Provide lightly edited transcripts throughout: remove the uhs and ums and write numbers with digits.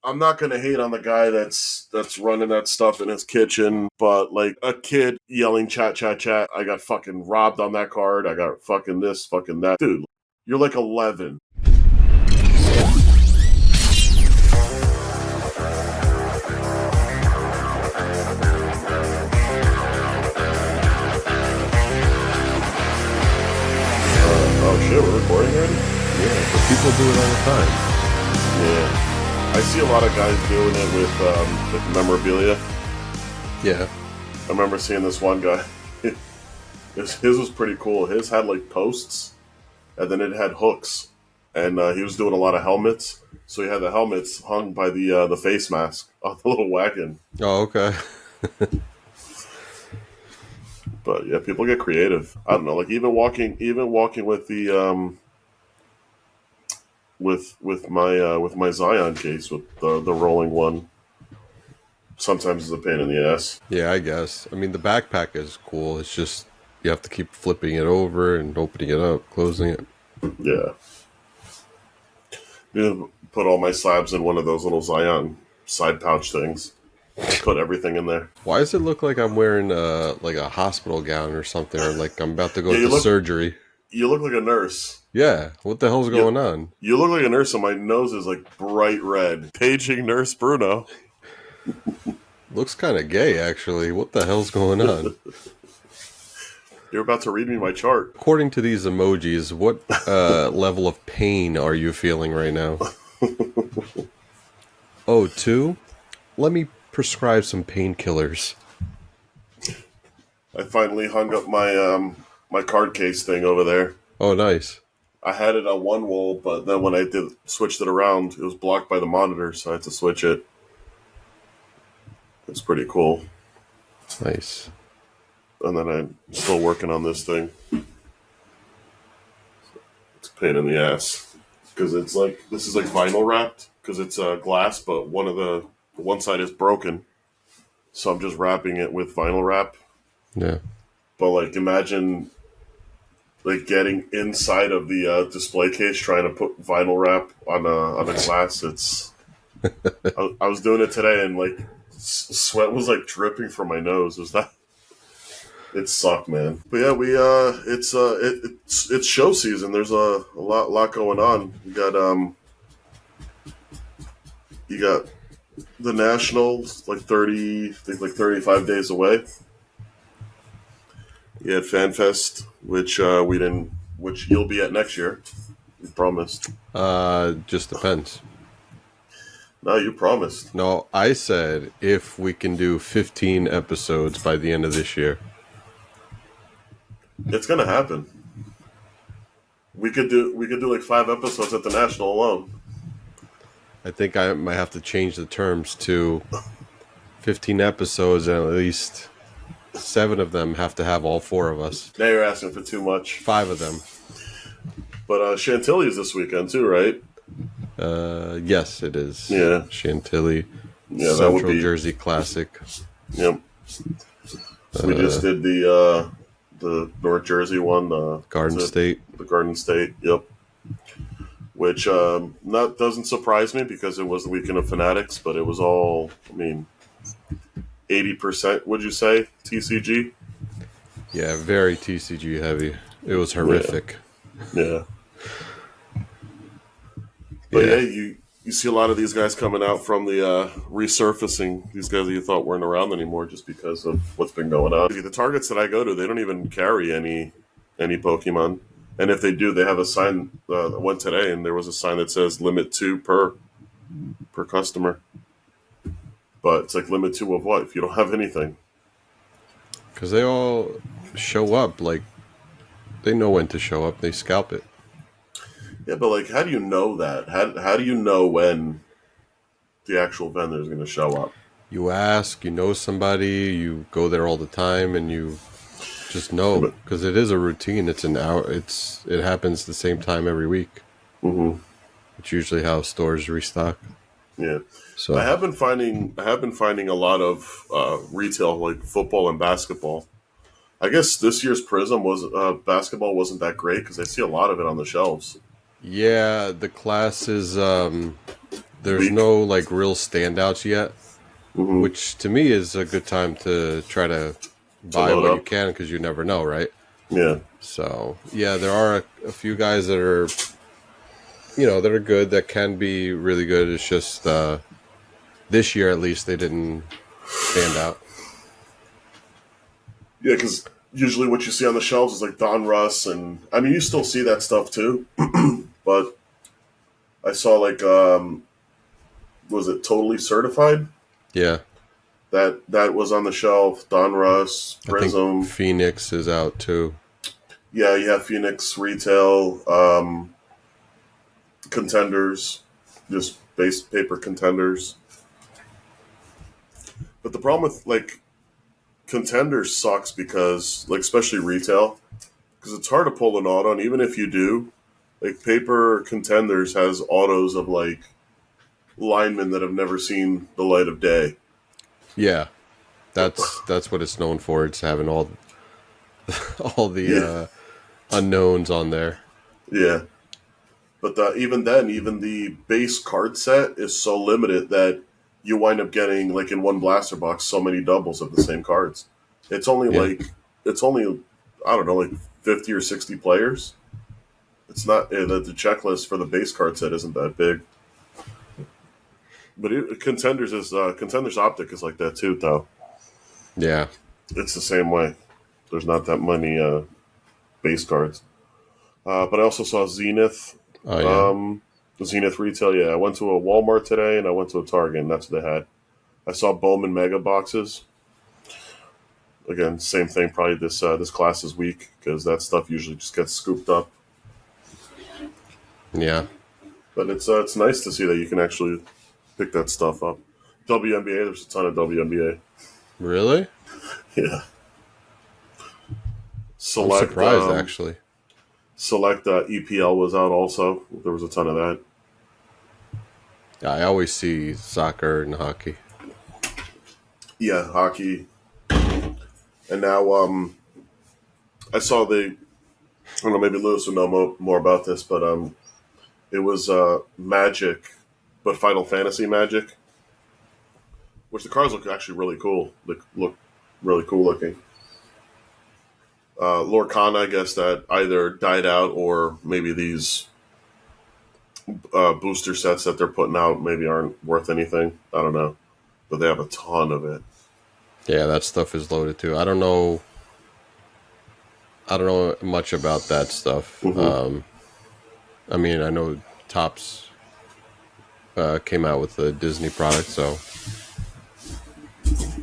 I'm not gonna hate on the guy that's running that stuff in his kitchen, but like a kid yelling chat chat chat, I got fucking robbed on that card, I got fucking this, fucking that. Dude, you're like 11. Oh shit, we're recording already? Yeah, but people do it all the time. Yeah. I see a lot of guys doing it with memorabilia. Yeah. I remember seeing this one guy. His was pretty cool. His had like posts, and then it had hooks, and he was doing a lot of helmets. So he had the helmets hung by the face mask on the little wagon. Oh, okay. But yeah, people get creative. I don't know, like even walking with the with my Zion case with the rolling one. Sometimes it's a pain in the ass. Yeah, I guess. I mean, the backpack is cool. It's just you have to keep flipping it over and opening it up, closing it. Yeah. You put all my slabs in one of those little Zion side pouch things. Put everything in there. Why does it look like I'm wearing like a hospital gown or something, or like I'm about to go to surgery? You look like a nurse. Yeah, what the hell's going on? You look like a nurse, and my nose is like bright red. Paging Nurse Bruno. Looks kind of gay, actually. What the hell's going on? You're about to read me my chart. According to these emojis, what level of pain are you feeling right now? Oh, 2? Let me prescribe some painkillers. I finally hung up my my card case thing over there. Oh, nice. I had it on one wall, but then when I switched it around, it was blocked by the monitor, so I had to switch it. It's pretty cool. Nice. And then I'm still working on this thing. It's a pain in the ass. Because it's like, this is like vinyl wrapped. Because it's glass, but one side is broken. So I'm just wrapping it with vinyl wrap. Yeah. But like, imagine like getting inside of the display case trying to put vinyl wrap on a glass. It's... I was doing it today and like sweat was like dripping from my nose. It sucked, man. But yeah, it's show season. There's a lot going on. You got the Nationals like 35 days away. You had Fan Fest, which you'll be at next year. You promised. Just depends. No, you promised. No, I said if we can do 15 episodes by the end of this year. It's gonna happen. We could do like 5 episodes at the National alone. I think I might have to change the terms to 15 episodes, and at least 7 of them have to have all 4 of us. Now you're asking for too much. 5 of them. But Chantilly is this weekend too, right? Yes, it is. Yeah. Chantilly. Yeah, Central that would be Jersey Classic. Yep. We just did the North Jersey one. Garden State. The Garden State. Yep. Which doesn't surprise me because it was the weekend of Fanatics, but it was all, 80%, would you say, TCG? Yeah, very TCG heavy. It was horrific. Yeah. But yeah, you see a lot of these guys coming out from the resurfacing. These guys that you thought weren't around anymore just because of what's been going on. The targets that I go to, they don't even carry any Pokemon. And if they do, they have a sign that went today, and there was a sign that says limit 2 per customer. But it's like limit 2 of what if you don't have anything? Because they all show up. Like, they know when to show up. They scalp it. Yeah, but like, how do you know that? How do you know when the actual vendor is going to show up? You ask, you know somebody, you go there all the time, and you just know, because it is a routine. It's an hour. It happens the same time every week. Mm-hmm. It's usually how stores restock. Yeah. So I have been finding a lot of retail, like football and basketball. I guess this year's Prism basketball wasn't that great because I see a lot of it on the shelves. Yeah, the classes there's week. no like real standouts yet, Mm-hmm. which to me is a good time to try to To buy load what you up. can because you never know, right? Yeah. So yeah, there are a few guys that are that are good that can be really good. It's just this year at least they didn't stand out. Yeah, because usually what you see on the shelves is like Don Russ, and I mean, you still see that stuff too. But I saw like, was it Totally Certified? Yeah, That was on the shelf. Don Russ, I think Prism. Phoenix is out too. Yeah, you have Phoenix Retail, Contenders, just base paper Contenders. But the problem with like Contenders sucks because, like, especially retail, because it's hard to pull an auto, and even if you do, like, paper Contenders has autos of like linemen that have never seen the light of day. Yeah, that's what it's known for. It's having all the Yeah, unknowns on there. yeah. But even then, even the base card set is so limited that you wind up getting, like, in one blaster box, so many doubles of the same cards. It's only Yeah, like it's only I don't know, like 50 or 60 players. It's not the checklist for the base card set isn't that big. But Contenders Optic is like that too, though. yeah. It's the same way. There's not that many base cards. But I also saw Zenith, Oh yeah. um, Zenith retail. Yeah, I went to a Walmart today and I went to a Target, and that's what they had. I saw Bowman Mega boxes. Again, same thing. Probably this class is weak because that stuff usually just gets scooped up. Yeah. But it's nice to see that you can actually pick that stuff up. WNBA, there's a ton of WNBA. Really? Yeah. I'm Select surprised actually. Select EPL was out also. There was a ton of that. Yeah, I always see soccer and hockey. Yeah, hockey. And now I saw I don't know, maybe Lewis would know more about this, but it was Magic, but Final Fantasy Magic, which the cards look actually really cool. They look really cool looking. Lorcana, I guess that either died out or maybe these booster sets that they're putting out maybe aren't worth anything. I don't know, but they have a ton of it. Yeah, that stuff is loaded too. I don't know much about that stuff. Hmm. I mean, I know Topps came out with the Disney product, so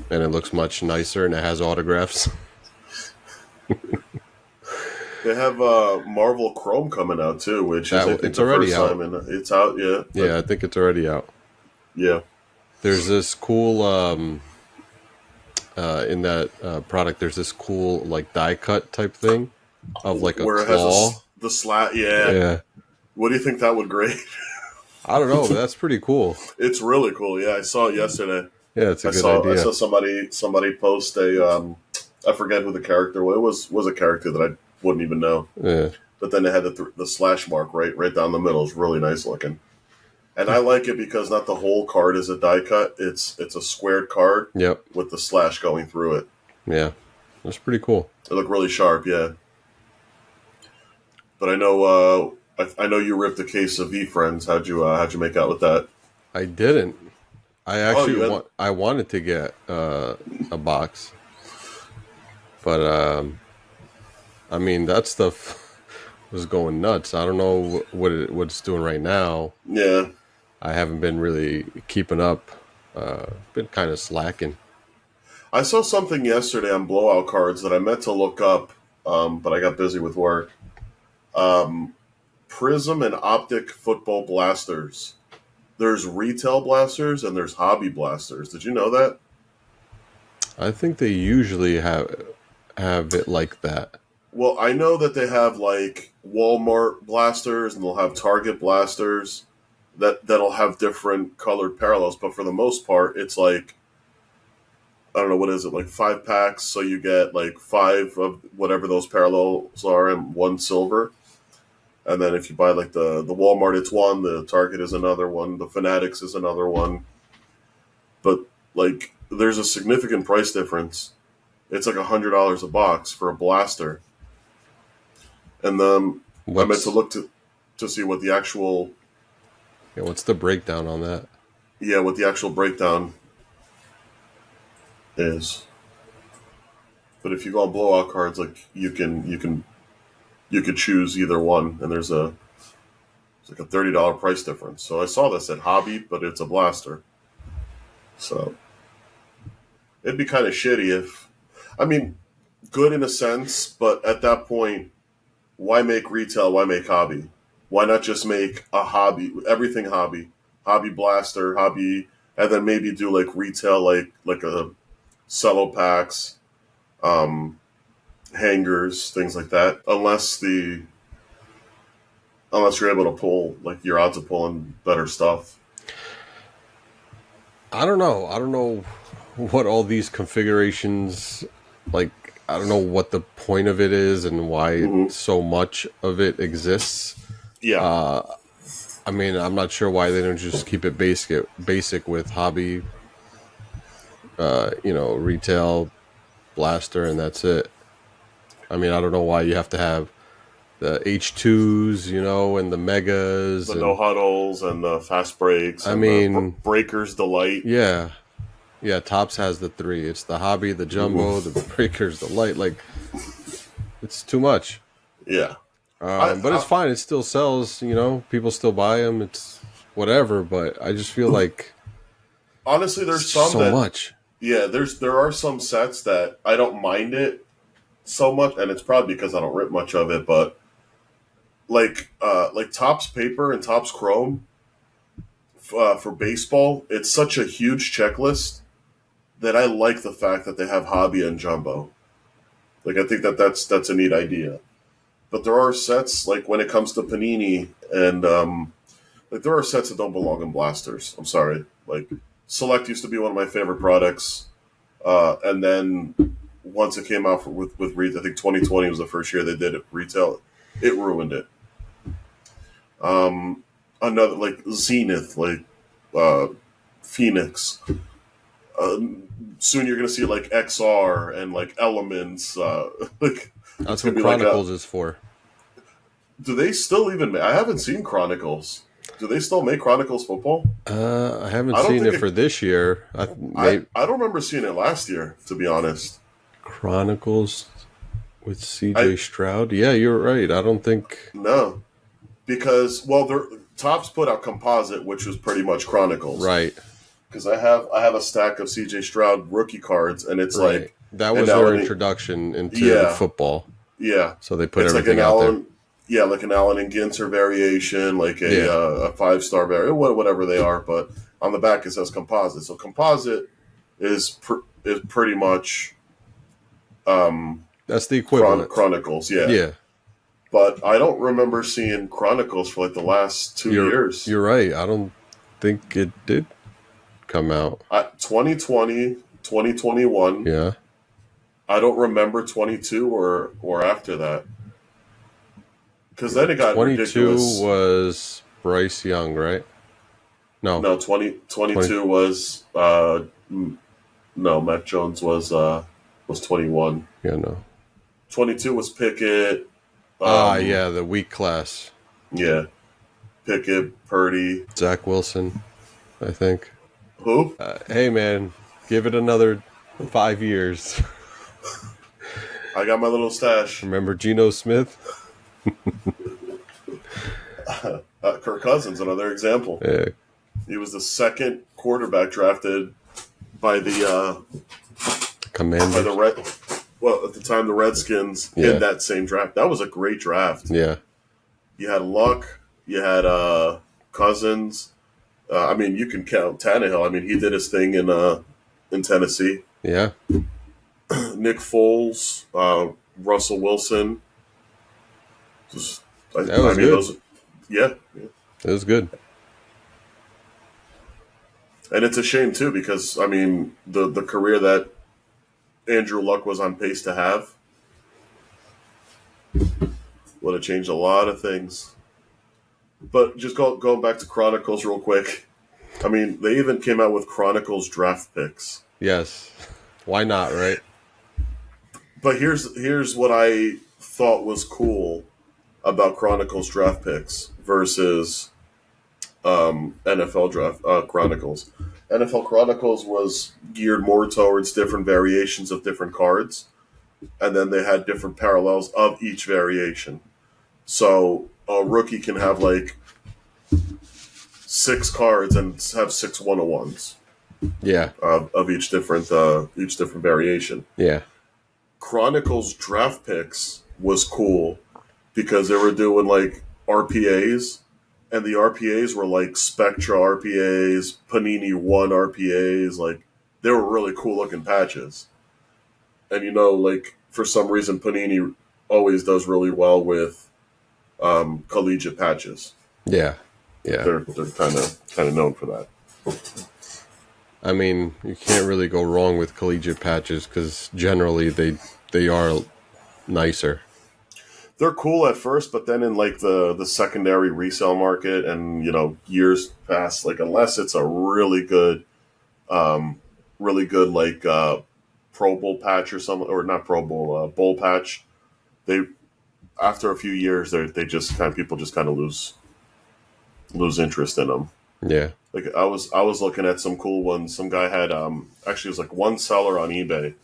and it looks much nicer and it has autographs. They have Marvel Chrome coming out too, which is I That think it's the already first time, out. and it's out. Yeah, Yeah, I think it's already out. yeah. There's this cool in that product. There's this cool like die cut type thing of like a Where it has claw. the slat. Yeah. Yeah, What do you think that would grade? I don't know, but that's pretty cool. It's really cool. Yeah, I saw it yesterday. Yeah, it's a good I idea. saw somebody post a I forget who the character was. It was a character that I wouldn't even know. Yeah, But then it had the slash mark right down the middle. It's really nice looking. And I like it because not the whole card is a die cut. It's a squared card yep, with the slash going through it. yeah, that's pretty cool. It looked really sharp, yeah. But I know I know you ripped a case of V Friends. How'd you make out with that? I didn't. I Oh, actually you had I wanted to get a box, but I mean that stuff was going nuts. I don't know what it's doing right now. yeah. I haven't been really keeping up. Been kind of slacking. I saw something yesterday on blowout cards that I meant to look up, but I got busy with work. Prism and Optic football blasters. There's retail blasters and there's hobby blasters. Did you know that? I think they usually have it like that. Well, I know that they have like Walmart blasters and they'll have Target blasters that'll have different colored parallels, but for the most part, it's like I don't know what is it like 5 packs, so you get like five of whatever those parallels are and one silver, And then if you buy like the Walmart, it's one. The Target is another one. The Fanatics is another one. But like, there's a significant price difference. It's like $100 a box for a blaster. And I meant to What's look to see what the actual what's the breakdown on that? what the actual breakdown is. But if you go on blowout cards, like you could choose either one, and it's like a $30 price difference. So I saw this at Hobby, but it's a blaster. So it'd be kind of shitty if, I mean, good in a sense, but at that point, why make retail? Why make hobby? Why not just make a hobby, everything hobby blaster, hobby, and then maybe do like retail, like a cello packs, um, hangers, things like that. Unless you're able to pull, like your odds of pulling better stuff. I don't know. I don't know what all these configurations like. I don't know what the point of it is and why Hmm. so much of it exists. Yeah, I mean, I'm not sure why they don't just keep it basic with hobby, retail, blaster, and that's it. I mean, I don't know why you have to have the H2s, and the megas, the no and huddles and the fast breaks I and the mean, breakers delight. yeah, yeah. Tops has the three. It's the hobby, the jumbo, the breakers, the light. Like, it's too much. Yeah, But it's I fine. It still sells. People still buy them. It's whatever. But I just feel like honestly, it's there's just some so that much. yeah, there are some sets that I don't mind it so much, and it's probably because I don't rip much of it. But like Topps paper and Topps Chrome for baseball, it's such a huge checklist that I like the fact that they have hobby and jumbo. Like I think that's a neat idea. But there are sets like when it comes to Panini and like there are sets that don't belong in blasters. I'm sorry. Like Select used to be one of my favorite products, and then once it came out with retail, I think 2020 was the first year they did it retail. It ruined it. Another like Zenith, like uh, Phoenix. Uh, Soon you're gonna see like XR and like Elements. Like it's That's gonna what be like a. Chronicles is for. Do they still even? I haven't seen Chronicles. Do they still make Chronicles football? I haven't I don't seen think it for this year. I don't remember seeing it last year. To be honest, Chronicles with I CJ Stroud. Yeah, you're right. I don't think. no because Tops put out Composite, which was pretty much Chronicles. Right, Because I have a stack of C.J. Stroud rookie cards, and it's right. like That an was their Allen, introduction into yeah, football. yeah, So they put it's like an everything out there. Allen, yeah, like an Allen and Ginter variation, like Yeah. a 5-star variation, whatever they are. But on the back it says Composite. So Composite is pretty much That's the equivalent. Chronicles, yeah. Yeah. But I don't remember seeing Chronicles for like the last 2 You're years. you're right. I don't think it did come out. 2020, 2021. Yeah. I don't remember 22 or after that. Because then it got 22 ridiculous. was Bryce Young, right? No. No, 22 was no, Mac Jones was 21. Yeah, no. 22 was Pickett. Yeah, the weak class. Yeah, Pickett, Purdy. Zach Wilson, I think. Who? Hey, man, give it another 5 years. I got my little stash. Remember Geno Smith? Kirk Cousins, another example. Yeah. He was the second quarterback drafted by the Commanders. well, at the time the Redskins Yeah. in that same draft. That was a great draft. Yeah. You had Luck, you had Cousins. I mean, you can count Tannehill. I mean, he did his thing in Tennessee. Yeah. Nick Foles, Russell Wilson. Just, That was good. Yeah. It was good. And it's a shame too because I mean the career that Andrew Luck was on pace to have would have changed a lot of things. But just going back to Chronicles real quick. I mean, they even came out with Chronicles draft picks. Yes. Why not, right? But here's what I thought was cool about Chronicles draft picks versus NFL draft Chronicles. NFL Chronicles was geared more towards different variations of different cards, and then they had different parallels of each variation. So a rookie can have like 6 cards and have 6 101s Yeah. of each different variation. Yeah. Chronicles draft picks was cool because they were doing like RPAs, and the RPAs were like Spectra RPAs, Panini One RPAs. Like they were really cool looking patches. And like for some reason, Panini always does really well with collegiate patches. Yeah. Yeah. They're kind of known for that. I mean, you can't really go wrong with collegiate patches because generally they are nicer. They're cool at first, but then in like the secondary resale market, and years pass, like unless it's a really good like Pro Bowl patch or something, or not Pro Bowl, bowl patch, they after a few years they just kind of people just kind of lose interest in them. Yeah. Like I was looking at some cool ones. Some guy had actually it was like one seller on eBay.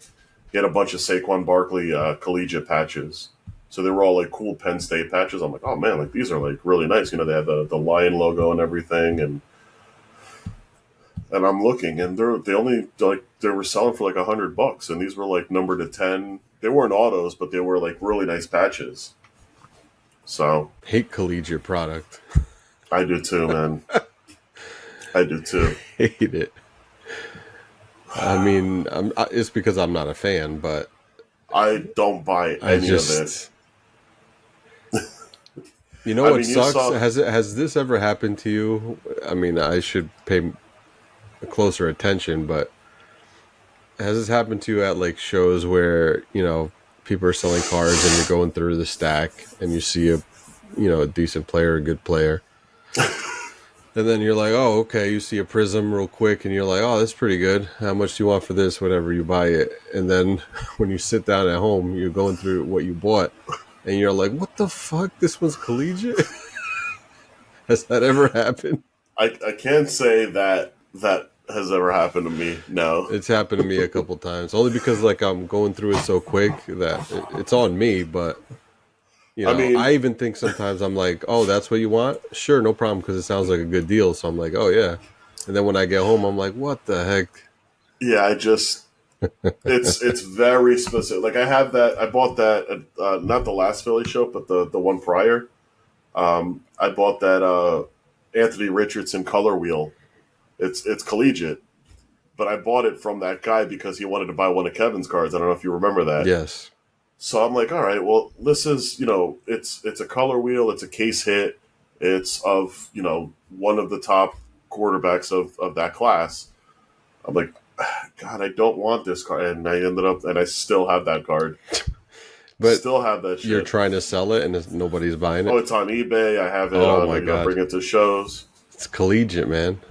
He had a bunch of Saquon Barkley collegiate patches. So they were all like cool Penn State patches. I'm like, oh man, like these are like really nice. They had the lion logo and everything, and I'm looking, and they were selling for like $100, and these were like numbered to 10. They weren't autos, but they were like really nice patches. So Hate collegiate product. I do too, man. I do too. Hate it. I mean, it's because I'm not a fan, but I don't buy I any of it. just. You know I what mean, you sucks? saw. Has this ever happened to you? I mean, I should pay closer attention, but has this happened to you at like shows where people are selling cards and you're going through the stack and you see a decent player, a good player, and then you're like, oh, okay, you see a prism real quick and you're like, oh, that's pretty good. How much do you want for this? Whatever, you buy it, and then when you sit down at home, you're going through what you bought. And you're like, what the fuck? This one's collegiate? Has that ever happened? I can't say that has ever happened to me. No. It's happened to me a couple times. Only because like I'm going through it so quick that it's on me. But I mean, I even think sometimes I'm like, oh, that's what you want? Sure, no problem, because it sounds like a good deal. So I'm like, oh yeah. And then when I get home, I'm like, what the heck? yeah, it's very specific. Like I have that. I bought that not the last Philly show, but the one prior. I bought that Anthony Richardson color wheel. It's collegiate, but I bought it from that guy because he wanted to buy one of Kevin's cards. I don't know if you remember that. Yes. So I'm like, all right, well, this is it's a color wheel. It's a case hit. It's of one of the top quarterbacks of that class. I'm like, God, I don't want this card, and I ended up, and I still have that card. But Still have that shit. you're trying to sell it and nobody's buying it? Oh, it's on eBay. I have it Oh on, my God. bring it to shows. It's collegiate, man.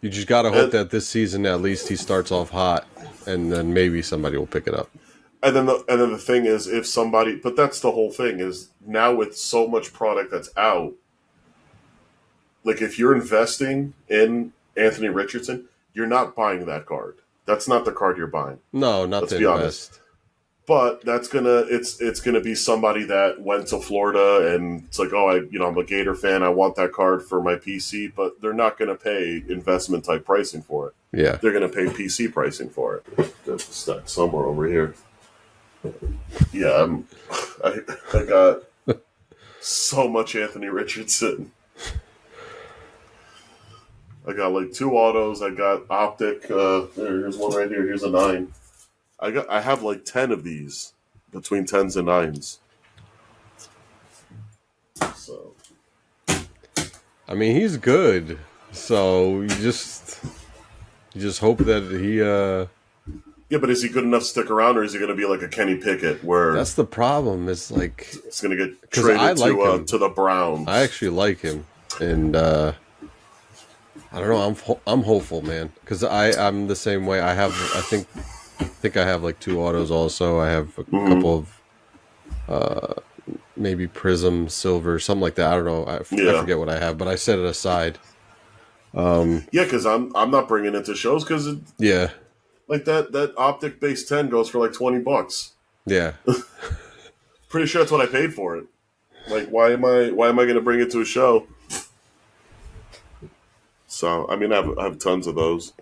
You just got to hope that this season at least he starts off hot, and then maybe somebody will pick it up. And then the thing is, if somebody, but that's the whole thing is now with so much product that's out, like if you're investing in Anthony Richardson, you're not buying that card. That's not the card you're buying. No, not Let's to be invest. honest. But it's gonna be somebody that went to Florida and it's like, oh, I'm a Gator fan. I want that card for my PC, but they're not gonna pay investment type pricing for it. Yeah. They're gonna pay PC pricing for it. There's a stack somewhere over here. Yeah, I got so much Anthony Richardson. I got like 2 autos. I got optic. Here's one right here. Here's a 9. I have like 10 of these between 10s and 9s. So I mean, he's good. So you just hope that Yeah, but is he good enough to stick around, or is he going to be like a Kenny Pickett, where That's the problem. Is like it's going to get because I traded like him. to the I Browns? actually like him, and I don't know. I'm hopeful, man, because I'm the same way. I think I have like two autos. Also, I have a Hmm. couple of maybe Prism Silver, something like that. I don't know. I Yeah, forget what I have, but I set it aside. yeah, because I'm not bringing it to shows because Yeah, like that optic base 10 goes for like $20. yeah. Pretty sure that's what I paid for it. Like, why am I going to bring it to a show? So I mean, I have tons of those.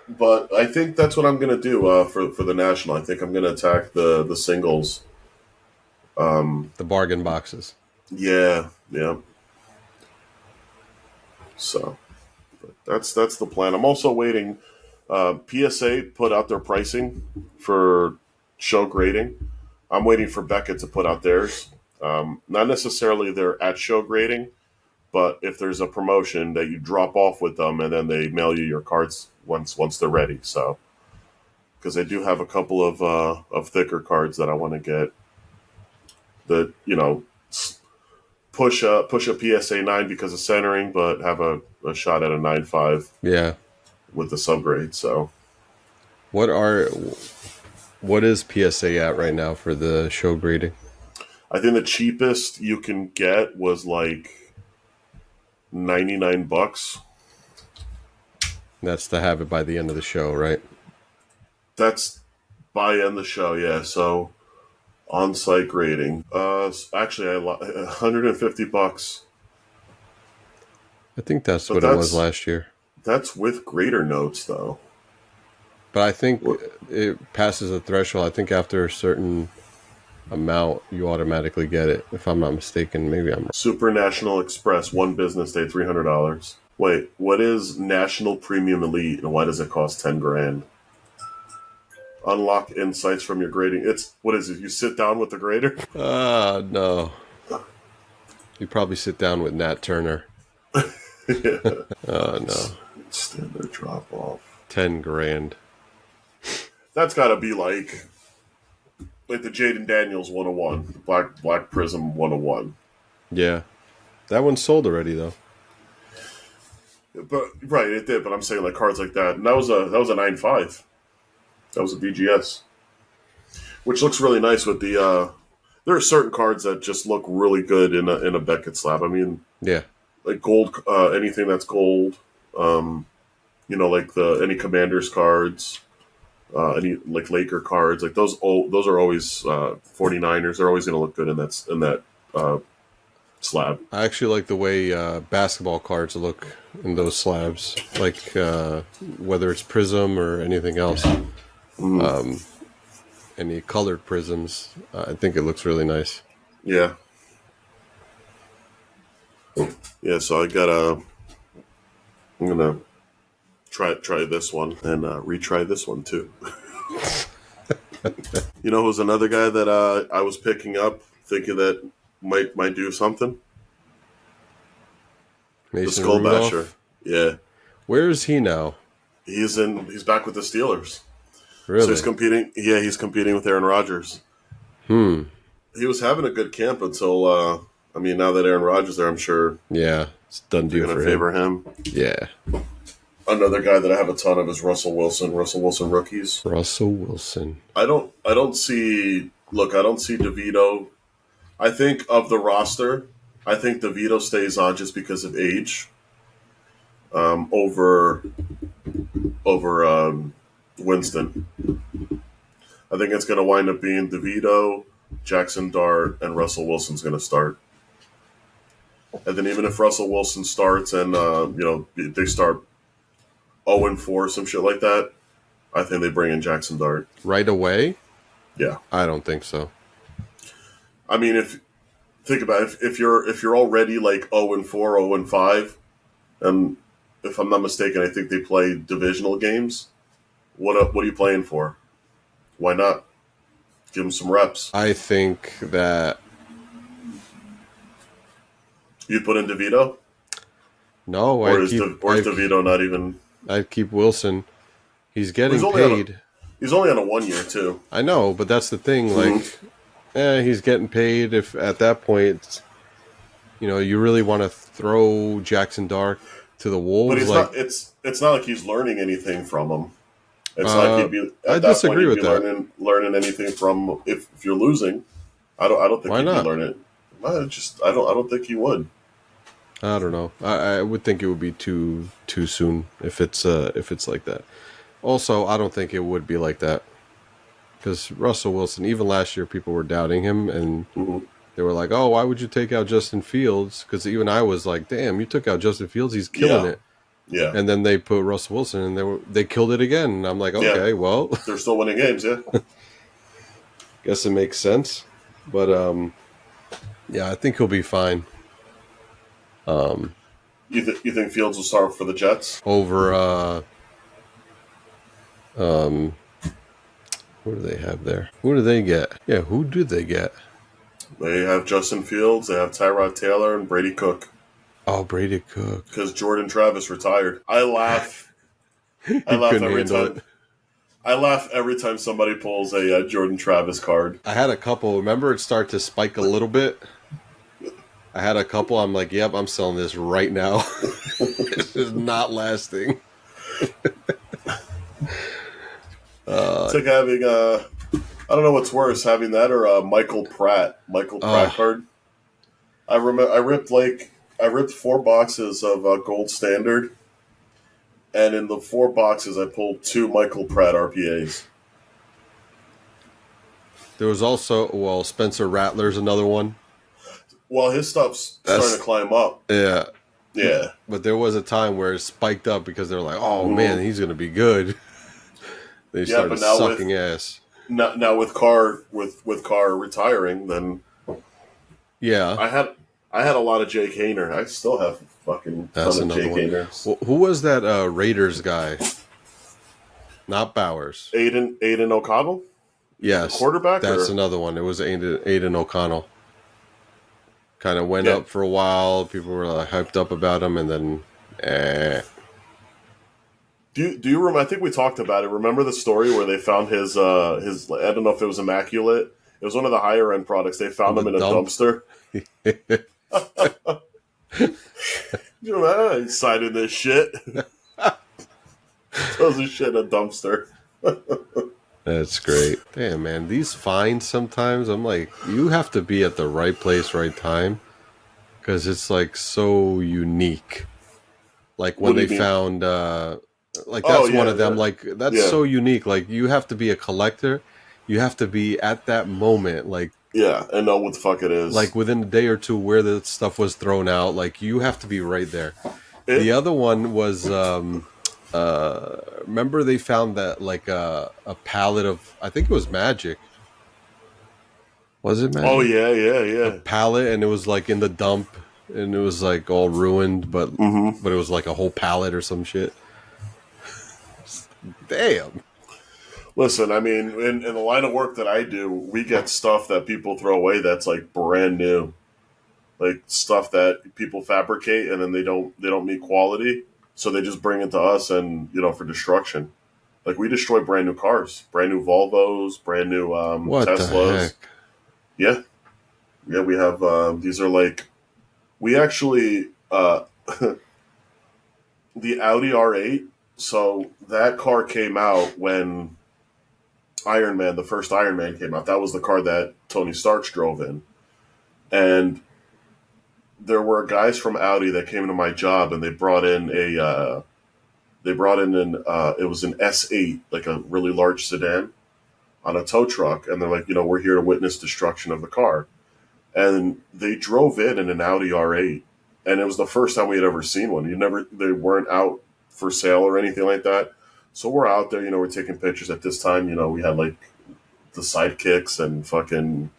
But I think that's what I'm going to do for the national. I think I'm going to attack the singles. The bargain boxes. Yeah, yeah. So that's the plan. I'm also waiting. PSA put out their pricing for show grading. I'm waiting for Beckett to put out theirs. Not necessarily their at show grading, but if there's a promotion that you drop off with them and then they mail you your cards once they're ready. So because I do have a couple of thicker cards that I want to get that push a PSA 9 because of centering, but have a shot at a 9.5 Yeah. with the subgrade. So What are what is PSA at right now for the show grading? I think the cheapest you can get was like $99. That's to have it by the end of the show, right? That's by end the show, yeah. So on site grading, actually, $150, I think that's but what it was that's last year. that's with grader notes though. But I think What it passes a threshold. I think after a certain amount, you automatically get it. If I'm not mistaken, maybe I'm wrong. Super National Express one business day $300. Wait, what is National Premium Elite and why does it cost 10 grand? Unlock insights from your grading. It's what is it? You sit down with the grader. Ah, no. You probably sit down with Nat Turner. Yeah. Oh no. Standard drop off. 10 grand. That's got to be like the Jaden Daniels 101, Black Prism 101. Yeah. That one sold already though. But right, it did. But I'm saying like cards like that, and that was a 9.5. That was a BGS, which looks really nice with the. There are certain cards that just look really good in a Beckett slab. I mean, Yeah. like gold, anything that's gold. Um, like the any Commanders cards, any like Laker cards, like those are always 49ers. They're always going to look good in that slab. I actually like the way basketball cards look in those slabs, like whether it's Prism or anything else. Mm, Any colored prisms. I think it looks really nice. yeah, yeah. So I'm gonna try this one and retry this one too. Who's another guy that I was picking up, thinking that might do something? The Mason Skull Basher. Rudolph. Yeah, Where is he now? he's back with the Steelers. So he's Really? competing. Yeah, he's competing with Aaron Rodgers. Hmm. He was having a good camp until. I mean, now that Aaron Rodgers there, I'm sure Yeah. It's done they're deal going for to him. favor him. Yeah. Another guy that I have a ton of is Russell Wilson. Russell Wilson rookies. Russell Wilson. I don't see. Look, I don't see DeVito. I think of the roster, I think DeVito stays on just because of age. Over Winston. I think it's going to wind up being DeVito, Jackson Dart, and Russell Wilson's going to start. And then even if Russell Wilson starts and they start 0-4, some shit like that, I think they bring in Jackson Dart. Right away? Yeah, I don't think so. I mean, if think about it, if you're already like 0-4, 0-5, and if I'm not mistaken, I think they play divisional games. What are you playing for? Why not give them some reps? I think that You put in DeVito, no, or is DeVito not even? I'd keep Wilson. He's Well, getting paid. he's only on a 1 year too. I know, but that's the thing. Like, he's getting paid. If at that point, you really want to throw Jackson Dark to the But wolves, he's like, not. It's not like he's learning anything from him. It's not like uh, he'd be I at that point. disagree He'd with be that. learning anything from if you're losing. I don't think Why he'd be not? learning. I don't think he would. I don't know. I would think it would be too soon if it's like that. Also, I don't think it would be like that because Russell Wilson, even last year, people were doubting him and Hmm. they were like, "Oh, why would you take out Justin Fields?" Because even I was like, "Damn, you took out Justin Fields. He's killing Yeah, it." yeah, And then they put Russell Wilson, and they killed it again. And I'm like, yeah. okay, well, They're still winning games. Yeah. guess it makes sense. But yeah, I think he'll be fine. You think Fields will start for the Jets? Over um, who do they have there? Who do they get? Yeah, who do they get? They have Justin Fields. They have Tyrod Taylor and Brady Cook Oh, Brady Cook. because Jordan Travis retired. I laugh. I He laugh couldn't every handle time. it. I laugh every time somebody pulls a Jordan Travis card. I had a couple. Remember, it started to spike a little bit. I had a couple. I'm like, yep, I'm selling this right now. This is not lasting. It's like having I don't know what's worse, having that or Michael Pratt Uh, card. I remember I ripped 4 boxes of Gold Standard, and in the 4 boxes I pulled 2 Michael Pratt RPAs. there was also, well, Spencer Rattler's another one. Well, his stuff's starting to That's climb up. yeah. Yeah. But there was a time where it spiked up because they're like, oh man, Hmm. he's gonna be good. They Yeah, started but now sucking ass. with Carr retiring, then Yeah, I had a lot of Jake Hayner. I still have a fucking that's ton of another Jake one. Hayners. Well, who was that Raiders guy? Not Bowers. Aiden O'Connell, the Yes, quarterback, that's or another one. It was Aiden O'Connell. Kind of went yeah. up for a while. People were like, hyped up about him, and then, Do you remember? I think we talked about it. Remember the story where they found his I don't know if it was immaculate. It was one of the higher end products. They found the him in a dump. dumpster. You know, I cited this shit. Throws his shit in a dumpster. That's great. Damn, man, these finds sometimes. I'm like, you have to be at the right place, right time, because it's like so unique. Like What when do they you mean? found, like Oh that's one yeah, of them. yeah, Like that's yeah, so unique. Like you have to be a collector. You have to be at that moment. yeah. And know what the fuck it Like is. within a day or two where the stuff was thrown out. Like you have to be right there. The It. other one was, remember they found that like a pallet of, I think it was magic. Was it Oh magic? yeah, yeah, A yeah. pallet, and it was like in the dump, and it was like all ruined, but Mm-hmm. it was like a whole pallet or some shit. Damn. Listen, I mean, in the line of work that I do, we get stuff that people throw away that's like brand new, like stuff that people fabricate and then they don't meet quality, so they just bring it to us and for destruction. Like we destroy brand new cars, brand new Volvos, brand new What the Teslas. heck? Yeah, yeah, we have these are like we actually the Audi R8. So that car came out when Iron Man, the first Iron Man came out. That was the car that Tony Stark drove in. And there were guys from Audi that came into my job and they brought in an it was an S8, like a really large sedan on a tow truck. And they're like, we're here to witness destruction of the car. And they drove in an Audi R8. And it was the first time we had ever seen one. They weren't out for sale or anything like that. So we're out there, we're taking pictures. At this time, we had like the sidekicks and fucking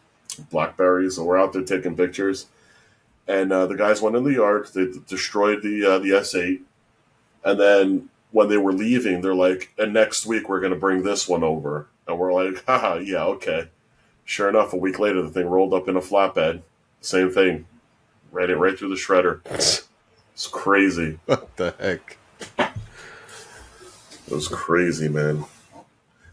Blackberries, and we're out there taking pictures. And the guys went in the yard. They destroyed the S8, and then when they were leaving, they're like, "And next week we're going to bring this one over." And we're like, "Haha, yeah, okay." Sure enough, a week later, the thing rolled up in a flatbed. Same thing, ran it right through the shredder. It's crazy. What the heck? It was crazy, man.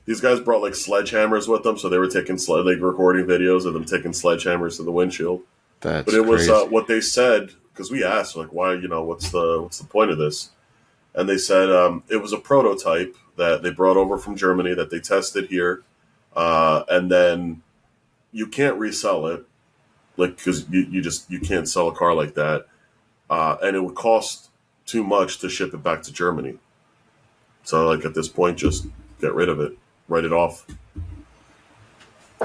These guys brought like sledgehammers with them, so they were taking like recording videos of them taking sledgehammers to the windshield. But That's it was crazy. what they said, because we asked like, why, what's the point of this? And they said it was a prototype that they brought over from Germany that they tested here, and then you can't resell it, like because you can't sell a car like that, and it would cost too much to ship it back to Germany. So like at this point, just get rid of it, write it off.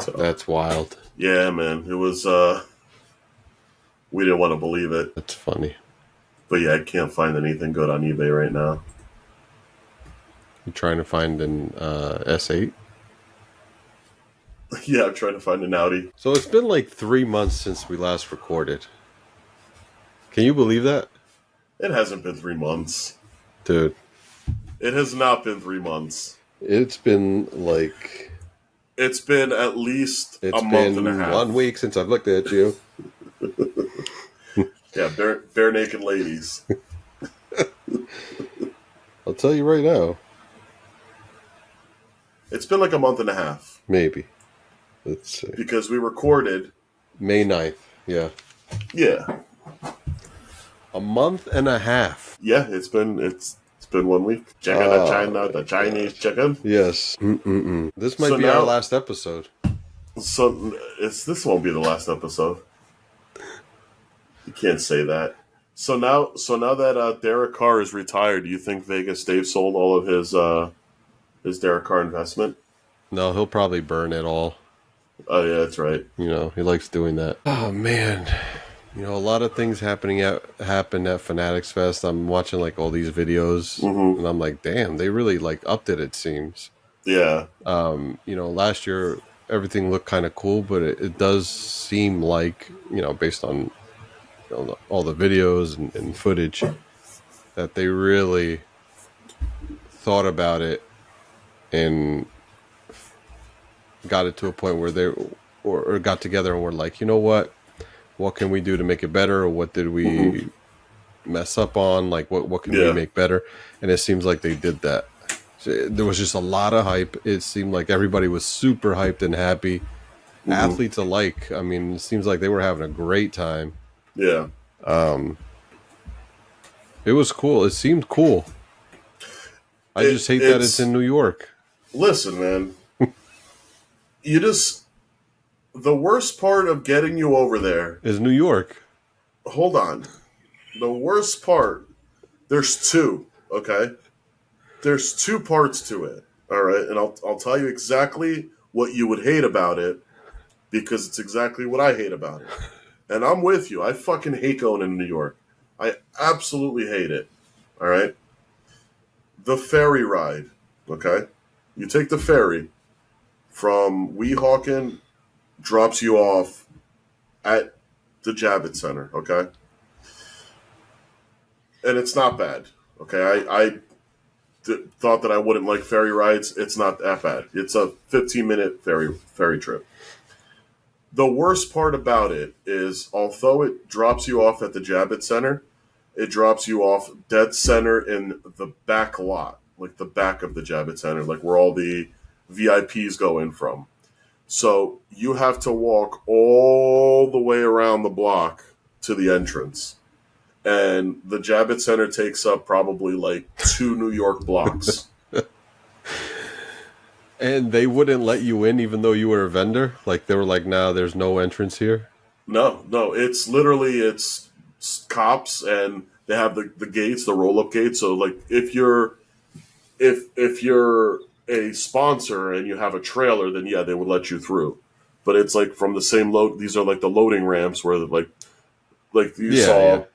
So That's wild. yeah, man, it was. We didn't want to believe it, That's funny. but yeah, I can't find anything good on eBay right now. You trying to find an S8? Yeah, I'm trying to find an Audi. So it's been like 3 months since we last recorded. Can you believe that? It hasn't been 3 months. Dude, It has not been 3 months. it's been like... It's been at least It's a month and a been half. 1 week since I've looked at you. Yeah, bare naked ladies. I'll tell you right now. It's been like a month and a half Maybe. Let's see. because we recorded. May 9th. Yeah. Yeah, A month and a half. yeah. It's been 1 week. Chicken of China, the Chinese chicken. Yes. Mm-mm-mm. This might So be our now- last episode. So this won't be the last episode. You can't say that. So now that Derek Carr is retired, do you think Vegas Dave sold all of his Derek Carr investment? No, he'll probably burn it all. Oh yeah, that's right. You know, he likes doing that. Oh man. You know, a lot of things happened at Fanatics Fest. I'm watching like all these videos and I'm like, damn, they really like upped it seems. Yeah, You know, last year everything looked kind of cool, but it does seem like, you know, based on all the videos and footage, that they really thought about it and got it to a point where they or got together and were like, you know what can we do to make it better, or what did we mess up on, like what can we make better? And it seems like they did that. So there was just a lot of hype. It seemed like everybody was super hyped and happy, athletes alike. I mean, it seems like they were having a great time. yeah. It was cool. It seemed cool. I just hate that it's in New York. Listen, man. The worst part of getting you over there. Is New York. Hold on. The worst part. There's two. Okay. There's two parts to it. All right, and I'll tell you exactly what you would hate about it, because it's exactly what I hate about it. And I'm with you. I fucking hate going in New York. I absolutely hate it. All right. The ferry ride. Okay. You take the ferry from Weehawken, drops you off at the Javits Center. Okay. And it's not bad. Okay. I thought that I wouldn't like ferry rides. It's not that bad. It's a 15-minute ferry trip. The worst part about it is, although it drops you off at the Javits Center, it drops you off dead center in the back lot, like the back of the Javits Center, like where all the VIPs go in from. So you have to walk all the way around the block to the entrance. And the Javits Center takes up probably like 2 New York blocks. And they wouldn't let you in even though you were a vendor? Like, they were like, nah, there's no entrance here? No. It's literally, it's cops, and they have the gates, the roll-up gates. So, like, if you're a sponsor and you have a trailer, then, yeah, they would let you through. But it's, like, from the same load. These are, like, the loading ramps where, like you saw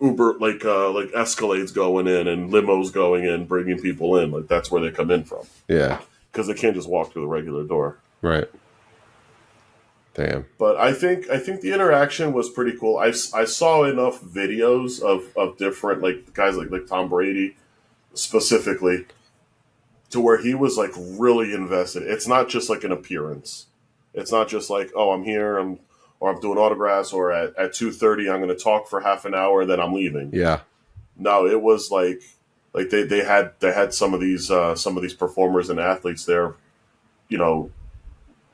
Uber, like Escalades going in and limos going in, bringing people in. Like, that's where they come in from. Yeah. Because they can't just walk through the regular door. Right. Damn. But I think the interaction was pretty cool. I saw enough videos of different, like, guys like Tom Brady specifically, to where he was like really invested. It's not just like an appearance. It's not just like, oh, I'm here, or I'm doing autographs, or at 2:30 I'm going to talk for half an hour, then I'm leaving. Yeah. No, it was like Like they had some of these performers and athletes there, you know,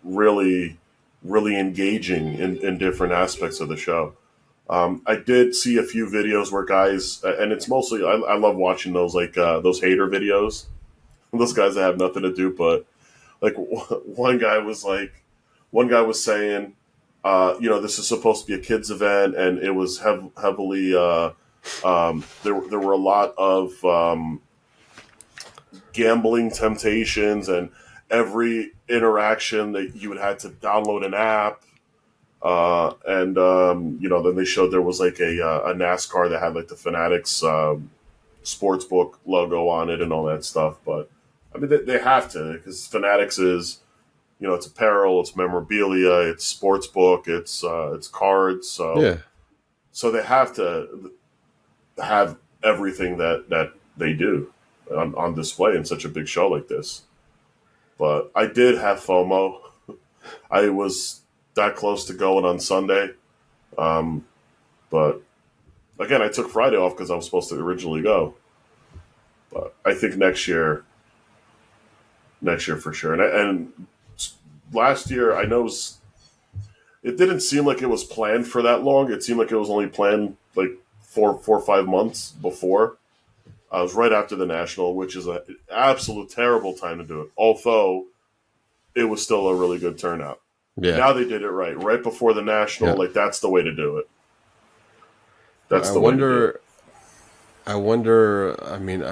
really really engaging in different aspects of the show. I did see a few videos where guys, and it's mostly I love watching those like those hater videos, those guys that have nothing to do but like one guy was like, one guy was saying, this is supposed to be a kids event, and it was heavily there were a lot of gambling temptations, and every interaction that you would have to download an app. And then they showed there was like a NASCAR that had like the Fanatics sportsbook logo on it and all that stuff. But I mean, they have to, because Fanatics is, it's apparel, it's memorabilia, it's sportsbook, it's cards. So Yeah. so they have to have everything that they do on display in such a big show like this. But I did have FOMO. I was that close to going on Sunday, but again, I took Friday off because I was supposed to originally go. But I think next year for sure. And last year, I know it didn't seem like it was planned for that long. It seemed like it was only planned like four or 5 months before. I was right after the National, which is an absolute terrible time to do it. Although it was still a really good turnout. Yeah. Now they did it right before the National. Yeah. Like, that's the way to do it. That's I the way to do it. I wonder. I mean,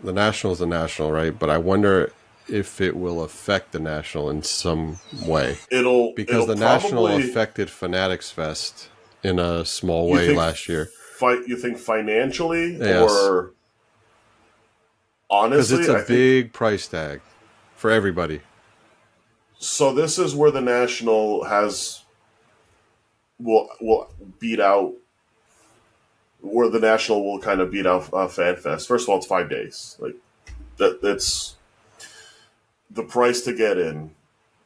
the National is the National, right? But I wonder if it will affect the National in some way, because the National affected Fanatics Fest in a small way last year. You think financially, Yes. or honestly, because it's a big price tag for everybody. So this is where the National will beat out, where the National will kind of beat out Fan Fest. First of all, it's 5 days. Like that's the price to get in.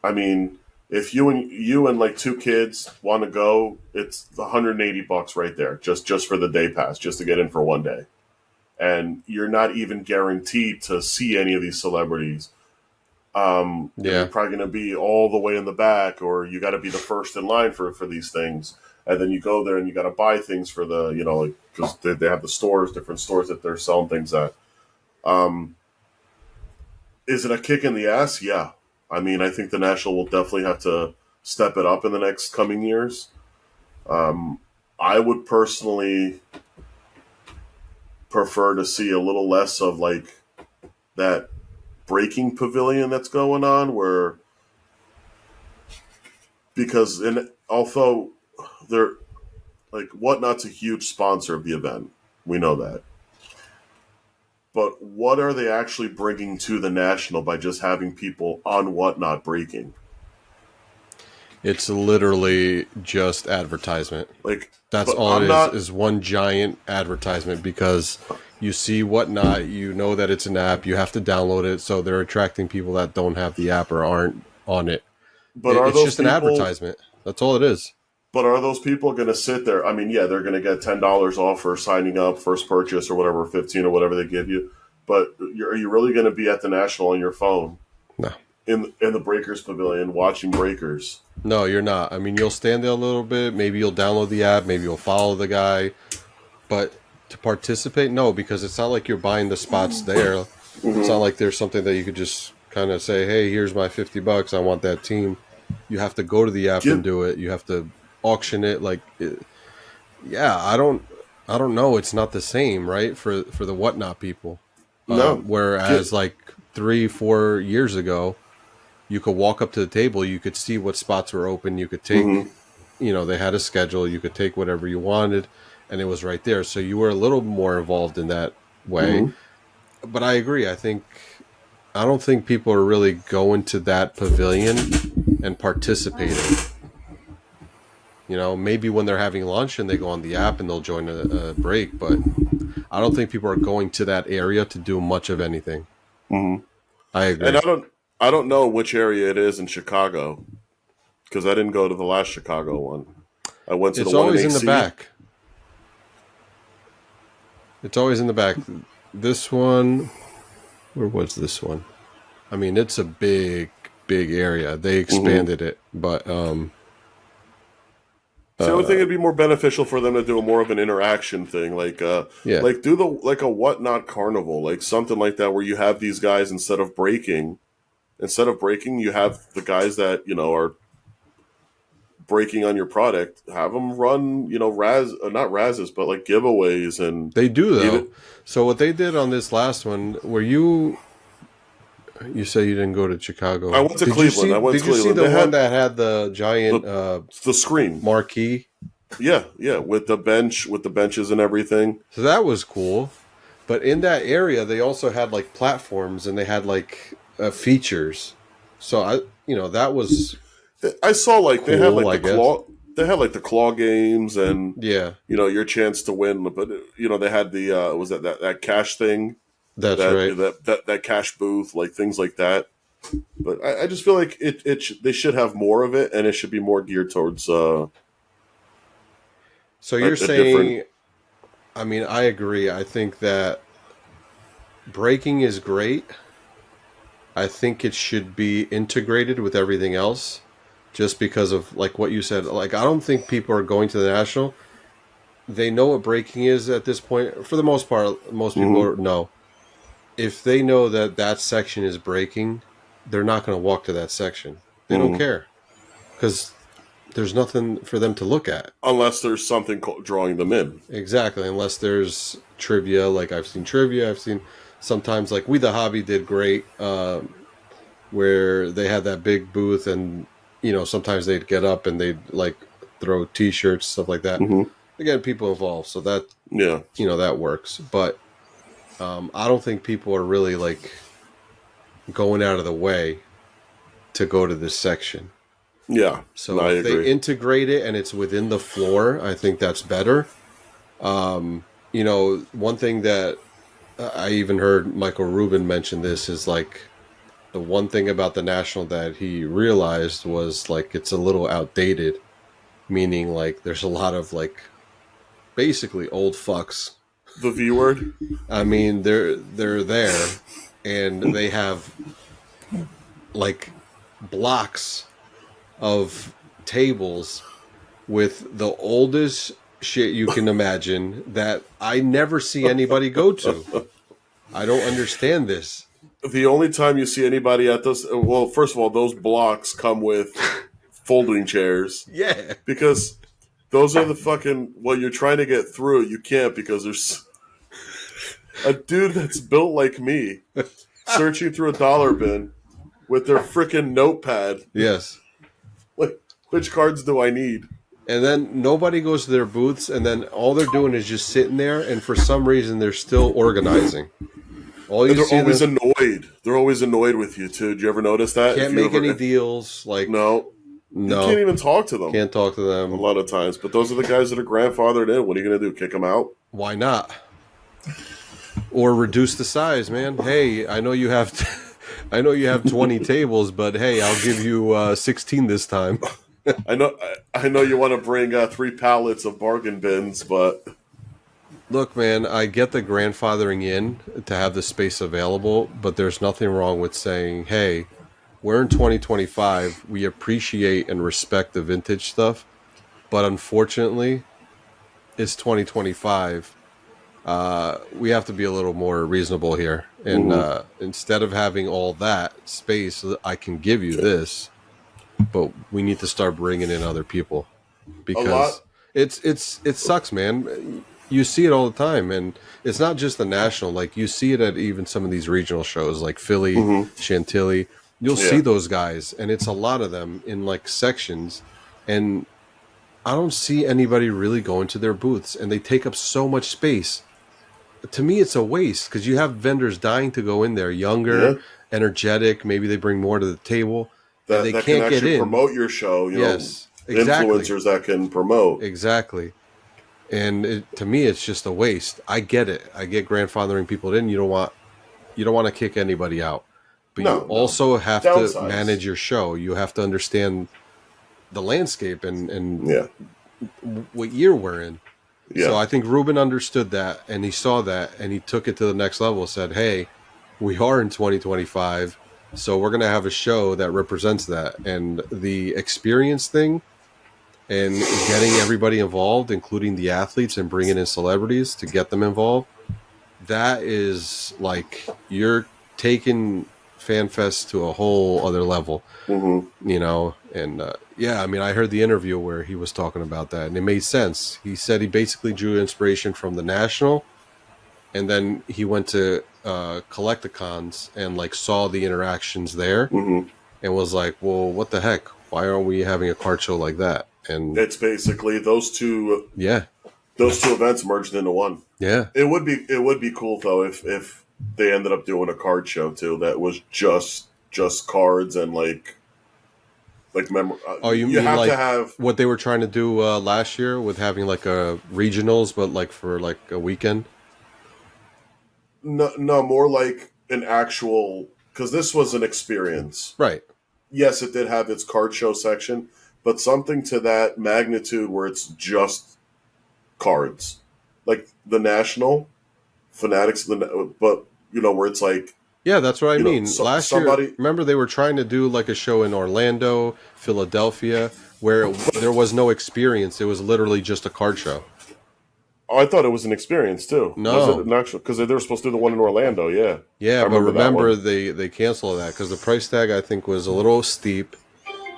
I mean, if you and like two kids want to go, it's $180 right there, just for the day pass, just to get in for 1 day, and you're not even guaranteed to see any of these celebrities. You're probably going to be all the way in the back, or you got to be the first in line for these things. And then you go there and you got to buy things for the, because they have the stores, different stores that they're selling things at. Is it a kick in the ass? Yeah. I mean, I think the National will definitely have to step it up in the next coming years. I would personally prefer to see a little less of like that breaking pavilion that's going on, because although they're like, Whatnot's a huge sponsor of the event, we know that, but what are they actually bringing to the National by just having people on Whatnot breaking? It's literally just advertisement. Like, that's all it is one giant advertisement, because you see Whatnot, you know that it's an app, you have to download it, so they're attracting people that don't have the app or aren't on it. But it's just an advertisement. That's all it is. But are those people going to sit there? I mean, yeah, they're going to get $10 off for signing up, first purchase, or whatever, 15 or whatever they give you. But are you really going to be at the National on your phone? No. In the Breakers Pavilion watching Breakers? No, you're not. I mean, you'll stand there a little bit. Maybe you'll download the app. Maybe you'll follow the guy. But to participate, no, because it's not like you're buying the spots there. Mm-hmm. It's not like there's something that you could just kind of say, hey, here's my $50. I want that team. You have to go to the app and do it. You have to auction it. I don't know. It's not the same, right? For the Whatnot people. No. Whereas like 3-4 years ago, you could walk up to the table, you could see what spots were open, you could take, they had a schedule, you could take whatever you wanted, and it was right there. So you were a little more involved in that way. Mm-hmm. But I agree. I don't think people are really going to that pavilion and participating. Maybe when they're having lunch and they go on the app and they'll join a break, but I don't think people are going to that area to do much of anything. Mm-hmm. I agree. And I don't know which area it is in Chicago, because I didn't go to the last Chicago one. I went to the one in AC. It's always in the back. It's always in the back. this one, where was this one? I mean, it's a big, big area. They expanded it, but So I would think it'd be more beneficial for them to do more of an interaction thing, yeah, like do the like a whatnot carnival, like something like that, where you have these guys instead of breaking, you have the guys that are breaking on your product, have them run, not razzes, but like giveaways and they do even. though. So what they did on this last one, where you say you didn't go to I Chicago? went to Cleveland. I went Did to you see Cleveland. the They one had that had the giant the screen, marquee? yeah, with the benches and everything. So that was cool. But in that area, they also had like platforms and they had like features. So that was I saw like they had cool, like I guess. they had like the claw games and Yeah, your chance to win, but they had the was that cash thing, that's right. that cash booth, like things like that. But I just feel like they should have more of it, and it should be more geared towards So you're a different. saying, I mean, I agree. I think that breaking is great. I think it should be integrated with everything else just because of like what you said. Like, I don't think people are going to the national. They know what breaking is at this point. For the most part, most Mhm. people know. If they know that that section is breaking, they're not going to walk to that section. They don't Mhm. care because there's nothing for them to look at. Unless there's something drawing them in. Exactly, unless there's trivia. Like I've seen trivia. I've seen sometimes like We the Hobby did great, where they had that big booth, and sometimes they'd get up and they'd like throw T-shirts, stuff like that. Hmm. They get people involved, so that Yeah, that works. But I don't think people are really like going out of the way to go to this section. yeah, no, So I if they agree. integrate it and it's within the floor, I think that's better. One thing that I even heard Michael Rubin mention this is like the one thing about the National that he realized was like it's a little outdated, meaning like there's a lot of like basically old fucks. The V word. I mean, they're there and they have like blocks of tables with the oldest shit you can imagine that I never see anybody go to. I don't understand this. The only time you see anybody at this, well, first of all, those blocks come with folding chairs Yeah. because those are the fucking. Well, you're trying to get through it, you can't because there's a dude that's built like me searching through a dollar bin with their freaking notepad. Yes. Like, which cards do I need? And then nobody goes to their booths, and then all they're doing is just sitting there, and for some reason they're still organizing. All you And they're see always them annoyed. They're always annoyed with you too. Did you ever notice that? can't make any deals. Like, No, you can't no, even talk to them can't talk to a them. lot of times. But those are the guys that are grandfathered in. What are you going to do? Kick them out? Why not? Or reduce the size, man. Hey, I know you have, I know you have 20 tables, but hey, I'll give you 16 this time. I know you want to bring 3 pallets of bargain bins, but Look, man, I get the grandfathering in to have the space available, but there's nothing wrong with saying, hey, we're in 2025. We appreciate and respect the vintage stuff, but unfortunately, it's 2025. We have to be a little more reasonable here. And mhm. instead of having all that space, I can give you this, but we need to start bringing in other people A lot. because it sucks, man. You see it all the time, and it's not just the national. Like you see it at even some of these regional shows, like Philly, Hmm. Chantilly. You'll see Yeah, those guys, and it's a lot of them in like sections, and I don't see anybody really going to their booths, and they take up so much space. To me, it's a waste because you have vendors dying to go in there, yeah. younger, energetic. Maybe they bring more to the table, and they That can can't get actually in. promote your show. Yes, exactly, Influencers that can promote. exactly. And to me, it's just a waste. I get it. I get grandfathering people in. You don't want to kick anybody out, but you No, no. also have to Downsize. manage your show. You have to understand the landscape and Yeah. what year we're in. So Yeah. I think Ruben understood that, and he saw that, and he took it to the next level. Said, "Hey, we are in 2025, so we're going to have a show that represents that." And the experience thing and getting everybody involved, including the athletes, and bringing in celebrities to get them involved, that is like you're taking FanFest to a whole other level, Hmm. and yeah, I mean, I heard the interview where he was talking about that, and it made sense. He said he basically drew inspiration from the National, and then he went to Collecticons and like saw the interactions there Hmm. and was like, well, what the heck, why aren't we having a card show like that? And It's basically yeah, those two events merged into one. yeah. It would be cool though if they ended up doing a card show too that was just cards and Oh, you you mean have to like have what they were trying to do last year with having like a regionals, but like for like a weekend? no more like an actual, because this was an experience. Right. Yes, it did have its card show section, but something to that magnitude where it's just cards, like the National Fanatics, but where it's like Yeah, that's what I mean. Last year, somebody. remember they were trying to do like a show in Orlando, Philadelphia, where there was no experience. It was literally just a card show. Oh, I thought it was an experience too. Was it No. an actual? Because they were supposed to do the one in Orlando. Yeah, Yeah, I but remember that remember one. they canceled that because the price tag I think was a little steep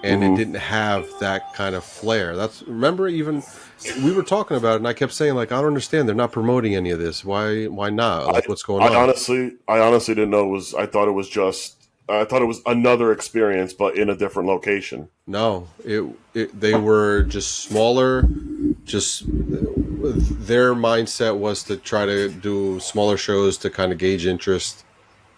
and it Hmm. didn't have that kind of flair. That's remember even we were talking about it and I kept saying like I don't understand, they're not promoting any of this. Why not? I Like what's going I on? honestly didn't know it was. I thought it was another experience, but in a different location. No, it they were just smaller. Just their mindset was to try to do smaller shows to kind of gauge interest,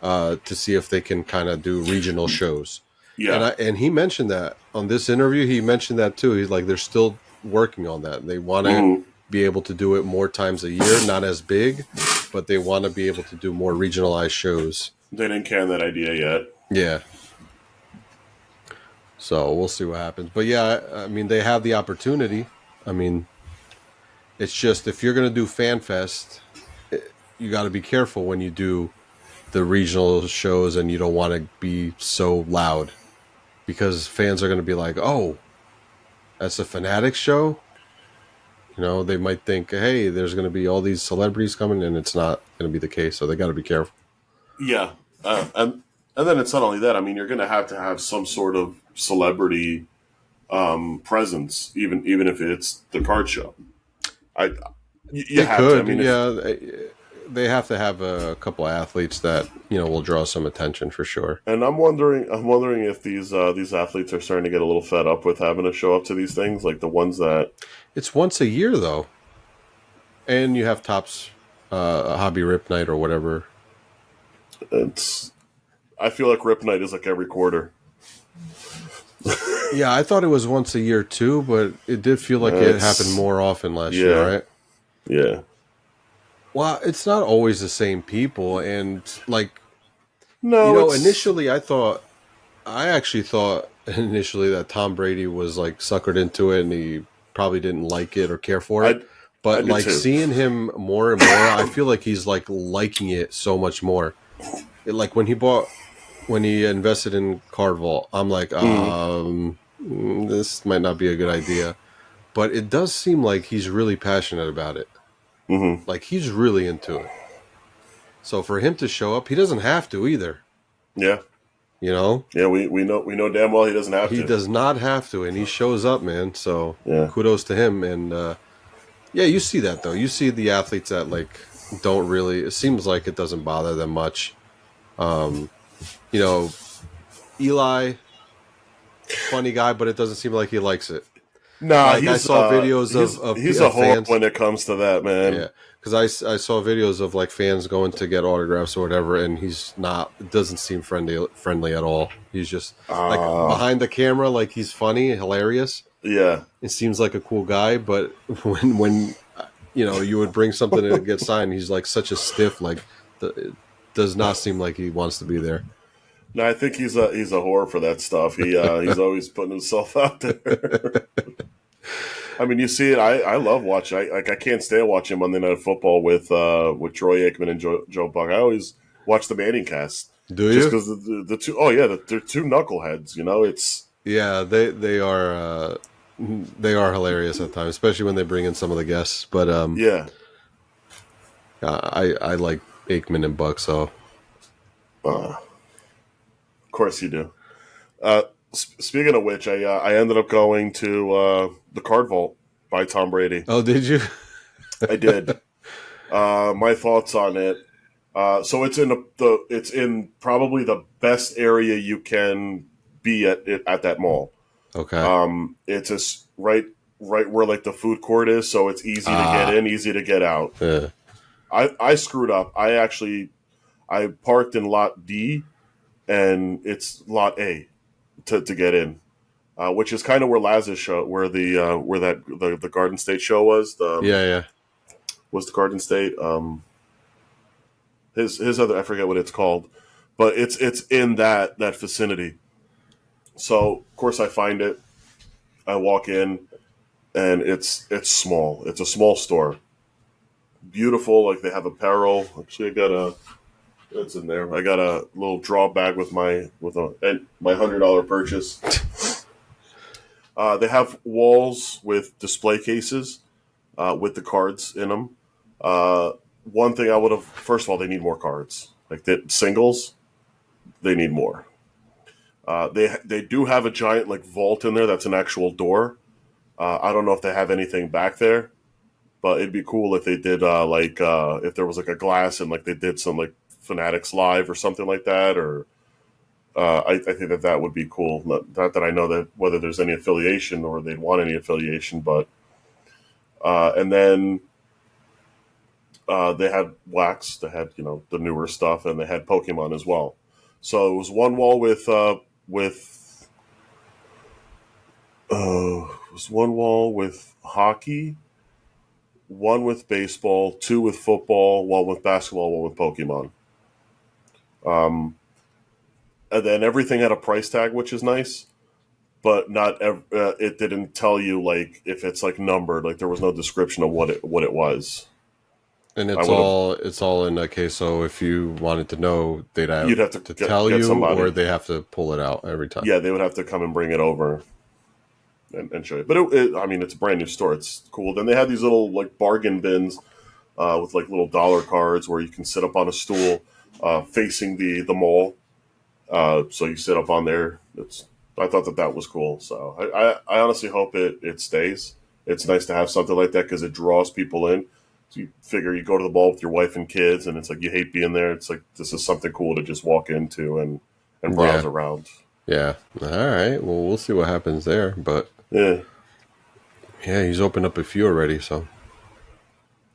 to see if they can kind of do regional shows. Yeah. And he mentioned that on this interview. He mentioned that too. He's like they're still working on that. They want to Hmm. be able to do it more times a year, not as big, but they want to be able to do more regionalized shows. They didn't can that idea yet. Yeah. So we'll see what happens. But yeah, I mean, they have the opportunity. I mean, it's just if you're going to do FanFest, you got to be careful when you do the regional shows and you don't want to be so loud because fans are going to be like, oh, that's a Fanatics show. They might think, hey, there's going to be all these celebrities coming, and it's not going to be the case. So they got to be careful. Yeah, and then it's not only that. I mean, you're going to have some sort of celebrity presence, even if it's the card show. I you They have to. I could, mean, if yeah. They have to have a couple athletes that will draw some attention for sure. and I'm wondering if these athletes are starting to get a little fed up with having to show up to these things, like the ones that It's once a year though, and you have tops, a hobby rip night or whatever. it's. I feel like Rip Night is like every quarter. Yeah, I thought it was once a year too, but it did feel like it happened It's more often last year, yeah, right? yeah. Well, it's not always the same people, and like No, it's initially I actually thought initially that Tom Brady was like suckered into it, and he probably didn't like it or care for it. I I But did like too. seeing him more and more, I feel like he's like liking it so much more. Like when he invested in Card Vault, I'm like, Mm, this might not be a good idea. But it does seem like he's really passionate about it. hmm. Like he's really into it. So for him to show up, he doesn't have to either. Yeah, You know, yeah. We know damn well he doesn't have he to. does not have to, and he shows up, man. So Yeah. kudos to him. And yeah, you see that though. You see the athletes that like don't really. It seems like it doesn't bother them much. Um, you know, Eli, funny guy, but it doesn't seem like he likes it. Nah, Like I saw videos he's a of whore fans. when it comes to that, man. Yeah, because I saw videos of like fans going to get autographs or whatever, and he's not. It doesn't seem friendly at all. He's just like Ah, behind the camera, like he's funny, hilarious. yeah. It seems like a cool guy, but when you would bring something to get signed, he's like such a stiff. Like it does not seem like he wants to be there. No, I think he's a whore for that stuff. He's always putting himself out there. I mean, you see it. I love watching. I can't stand watching Monday Night Football with Troy Aikman and Joe Buck. I always watch the Manning cast Do just you? because the two. Oh yeah, they're two knuckleheads. You know, it's Yeah, they are hilarious at times, especially when they bring in some of the guests. But yeah. I like Aikman and Buck, so Of course you do. Uh, Speaking of which, I ended up going to the Card Vault by Tom Brady. oh, did you? I did. My thoughts on it. So it's in it's in probably the best area you can be at that mall. Okay. It's just right where like the food court is, so it's easy to get Ah, in, easy to get out. yeah. I screwed up. I parked in lot D, and it's lot A to get in, which is kind of where Laz's show, where the Garden State show was. Yeah, yeah. Was the Garden State? His other, I forget what it's called, but it's in that vicinity. So of course I find it. I walk in, and it's small. It's a small store. Beautiful, like they have apparel. Actually, I got a. It's in there. I got a little draw bag with my $100 purchase. They have walls with display cases with the cards in them. One thing I would have, first of all, they need more cards. Like singles, they need more. They do have a giant like vault in there that's an actual door. I don't know if they have anything back there, but it'd be cool if they did if there was like a glass and like they did some like Fanatics Live or something like that, or I think that would be cool. Not that I know that whether there's any affiliation or they'd want any affiliation, but and then they had wax, they had the newer stuff, and they had Pokemon as well. So it was one wall with it was one wall with hockey, one with baseball, two with football, one with basketball, one with Pokemon. And then everything had a price tag, which is nice, but not it didn't tell you like if it's like numbered. Like there was no description of what it was. And I would have it's all in that case. So if you wanted to know, they'd You'd have have to to tell get you, or somebody. they have to pull it out every time. Yeah, they would have to come and bring it over and show you. But I mean, it's a brand new store. It's cool. Then they had these little like bargain bins with like little dollar cards where you can sit up on a stool facing the mall. So you sit up on there. I thought that was cool. So I honestly hope it stays. It's nice to have something like that because it draws people in. So you figure you go to the mall with your wife and kids, and it's like you hate being there. It's like this is something cool to just walk into and browse Yeah, around. yeah. All right. Well, we'll see what happens there. But Yeah. yeah, he's opened up a few already. So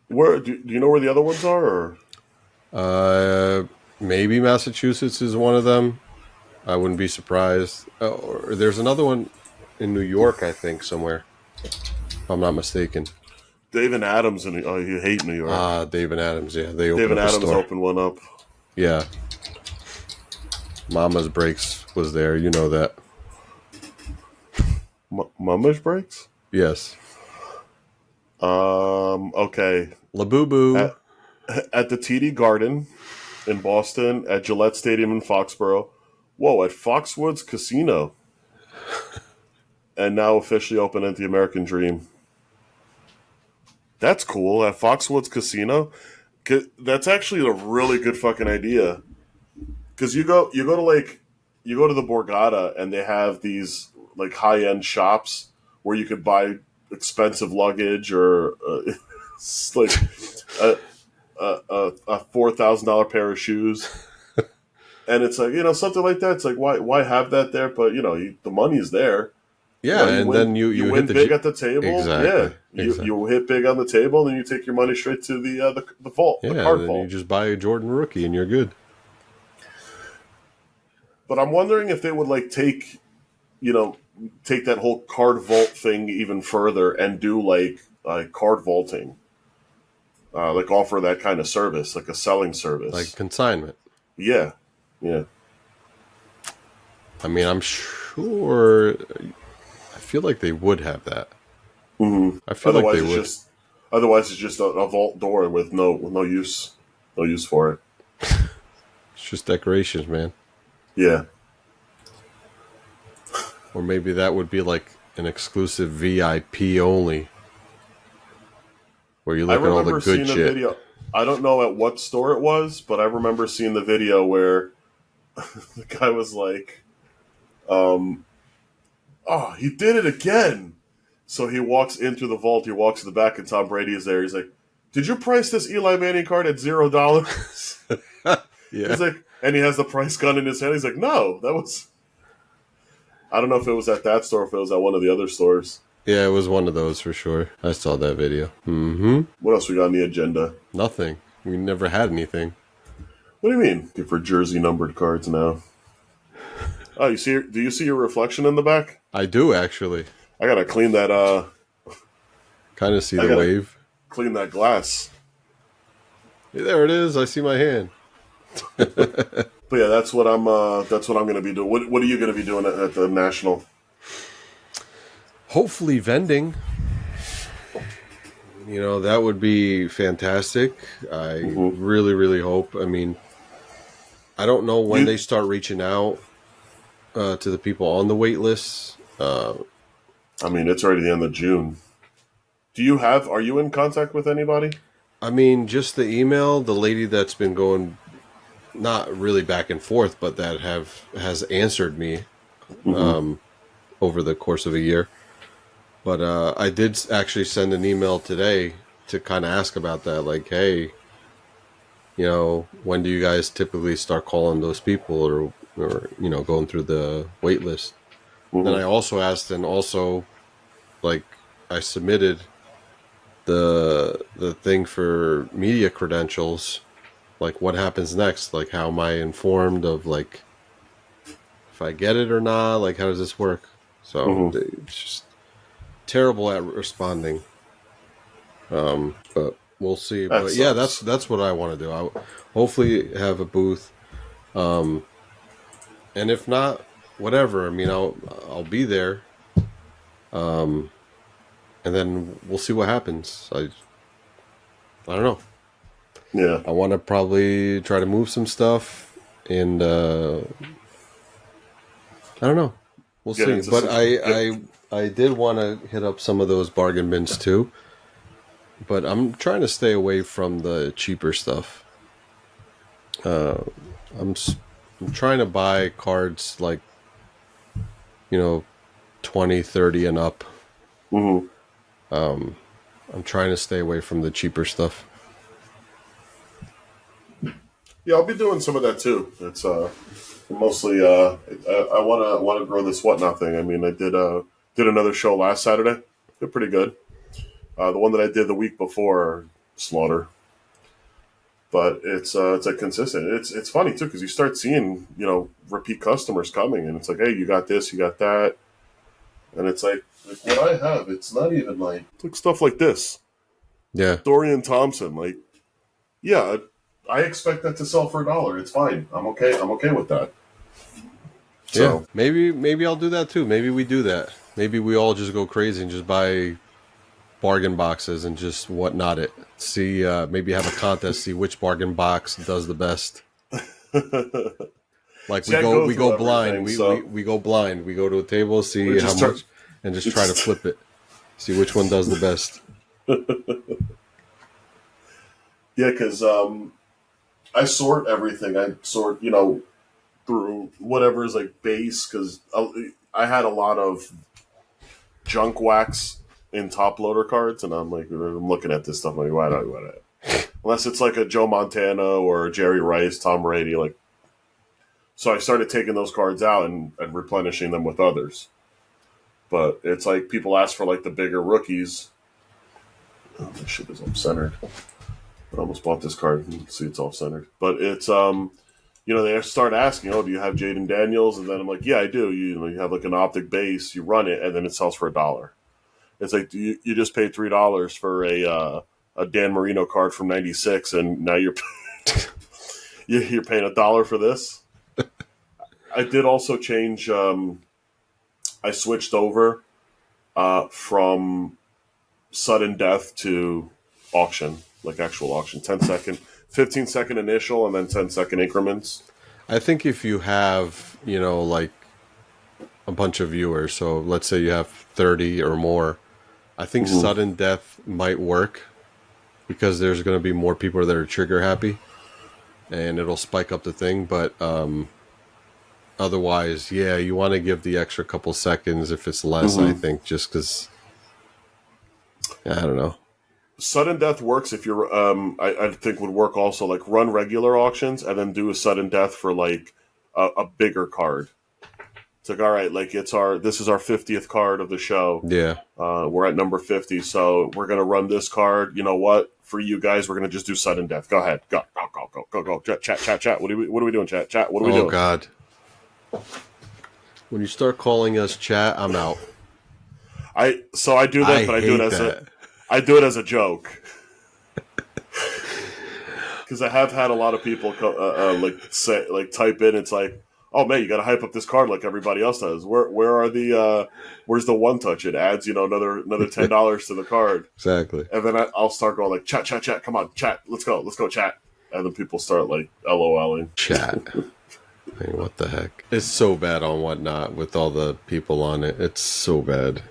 Where do you know where the other ones are? Or uh, maybe Massachusetts is one of them. I wouldn't be surprised. Or there's another one in New York, I think, somewhere. If I'm not mistaken. Dave and Adams, and you hate New York. Ah, Dave and Adams. Yeah, they Dave opened and up a Adams store. opened one up. Yeah, Mama's Breaks was there. You know that. Mummish breaks. Yes. Okay. La Boo Boo. At, at the TD Garden in Boston, at Gillette Stadium in Foxborough. Whoa, at Foxwoods Casino. And now officially open at the American Dream. That's cool. At Foxwoods Casino. That's actually a really good fucking idea. Because you go to the Borgata and they have these like high end shops where you could buy expensive luggage or it's like a $4,000 pair of shoes, and it's like something like that. It's like why have that there? But the money is there. Yeah, You and win then you you hit win the big at the table. Yeah, exactly, exactly. you hit big on the table, and then you take your money straight to the vault, the Yeah, card then you vault. just buy a Jordan rookie and you're good. But I'm wondering if they would like you know, take that whole card vault thing even further and do like card vaulting, like offer that kind of service, like a selling Like service. consignment. Yeah, yeah. I mean, I'm sure. I feel like they would have that. Mm-hmm. I feel like they It's would. just a vault door with no use for it. It's just decorations, man. Yeah. Or maybe that would be like an exclusive VIP only, where you I look at all the remember good seeing a shit. video. I don't know at what store it was, but I remember seeing the video where the guy was like, "Oh, he did it again." So he walks into the vault. He walks to the back, and Tom Brady is there. He's like, "Did you price this Eli Manning card at $0?" Yeah. He's like, and he has the price gun in his hand. He's like, "No, that was." I don't know if it was at that store, or if it was at one of the other stores. Yeah, it was one of those for sure. I saw that video. Mm-hmm. What else we got on the agenda? Nothing. We never had anything. What do you mean? For jersey numbered cards now. Oh, you see? Do you see your reflection in the back? I do actually. I gotta clean that. Kind of see I the gotta wave. clean that glass. Hey, there it is. I see my hand. But yeah, that's what I'm. That's what I'm gonna be doing. What are you gonna be doing at the national? Hopefully vending. You know, that would be fantastic. I Mm-hmm. really, really hope. I mean, I don't know when You, they start reaching out to the people on the wait lists. I mean, it's already the end of June. Do you have? Are you in contact with anybody? I mean, just the email, the lady that's been going not really back and forth, but that has answered me Mm-hmm. over the course of a year. But I did actually send an email today to kind of ask about that. Like, hey, you know, when do you guys typically start calling those people, or you know, going through the wait list? Then I Mm-hmm. also asked, and also like I submitted the thing for media credentials. Like, what happens next? Like, how am I informed of like if I get it or not? Like, how does this work? So Mm-hmm. it's just terrible at responding. But we'll see. That But yeah, sucks. that's what I want to do. I hopefully have a booth, and if not, whatever. I mean, I'll be there, and then we'll see what happens. I don't know. Yeah. I want to probably try to move some stuff, and I don't know. We'll Get see. into But some. Get. I did want to hit up some of those bargain bins too. But I'm trying to stay away from the cheaper stuff. I'm s- I'm trying to buy cards like, you know, 20, 30 and up. Mm-hmm. I'm trying to stay away from the cheaper stuff. Yeah, I'll be doing some of that too. It's mostly I wanna grow this whatnot thing. I mean, I did another show last Saturday. Did pretty good. The one that I did the week before, slaughter. But it's like consistent. It's funny too because you start seeing repeat customers coming, and it's like, hey, you got this, you got that, and it's like what I have. It's not even like it's like stuff like this. Yeah. Dorian Thompson, like yeah, I expect that to sell for $1. It's fine. I'm okay. I'm okay with that. Yeah. So Maybe I'll do that too. Maybe we do that. Maybe we all just go crazy and just buy bargain boxes and just whatnot it. See, maybe have a contest, see which bargain box does the best. Like see, I go we go through blind. everything. So We go blind. We go to a table, we see how just start. much, and just try to It's flip it. See which one does the best. yeah, because I sort everything. I sort through whatever is like base because I had a lot of junk wax in top loader cards, and I'm looking at this stuff like why do I want it? Unless it's like a Joe Montana or a Jerry Rice, Tom Brady, like. So I started taking those cards out and replenishing them with others. But it's like people ask for like the bigger rookies. Oh, this shit is off centered. I almost bought this card. You can see it's off centered. But it's they start asking, oh, do you have Jaden Daniels? And then I'm like, yeah, I do. You have like an optic base, you run it, and then it sells for $1. It's like you just paid $3 for a Dan Marino card from '96, and now you're you're paying $1 for this. I did also change. I switched over from sudden death to auction, like actual auction, 10-second, 15-second initial, and then 10-second increments. I think if you have, like a bunch of viewers, so let's say you have 30 or more, I think sudden death might work because there's going to be more people that are trigger happy and it'll spike up the thing. But otherwise, yeah, you want to give the extra couple seconds if it's less, I think, just because, I don't know. Sudden death works if you're, I think would work also, like run regular auctions and then do a sudden death for like a bigger card. It's like, all right, like this is our 50th card of the show. Yeah. We're at number 50, so we're gonna run this card. You know what? For you guys, we're gonna just do sudden death. Go ahead, go. Chat. What are we doing? Chat. What are we doing? Oh God! When you start calling us chat, I'm out. I do that, but I do it as a joke. Because I have had a lot of people type in. It's like, oh man, you got to hype up this card like everybody else does. Where's the one touch? It adds another $10 to the card. Exactly. And then I'll start going like chat. Come on, chat. Let's go chat. And then people start like LOLing. Chat. I mean, what the heck? It's so bad on Whatnot with all the people on it. It's so bad.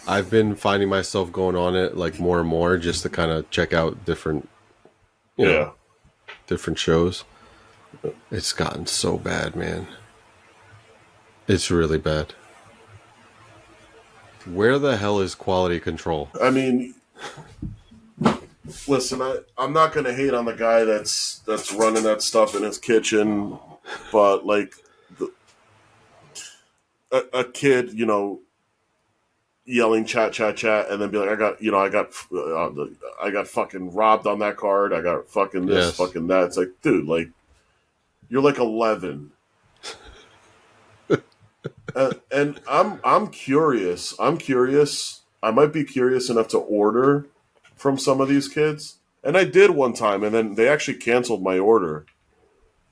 I've been finding myself going on it like more and more just to kind of check out different, different shows. It's gotten so bad, man. It's really bad. Where the hell is quality control? I mean, listen, I'm not going to hate on the guy that's running that stuff in his kitchen, but like a kid, yelling chat, and then be like, I got fucking robbed on that card. I got fucking this, fucking that. It's like, dude, like, you're like 11. And I'm curious. I might be curious enough to order from some of these kids. And I did one time, and then they actually canceled my order.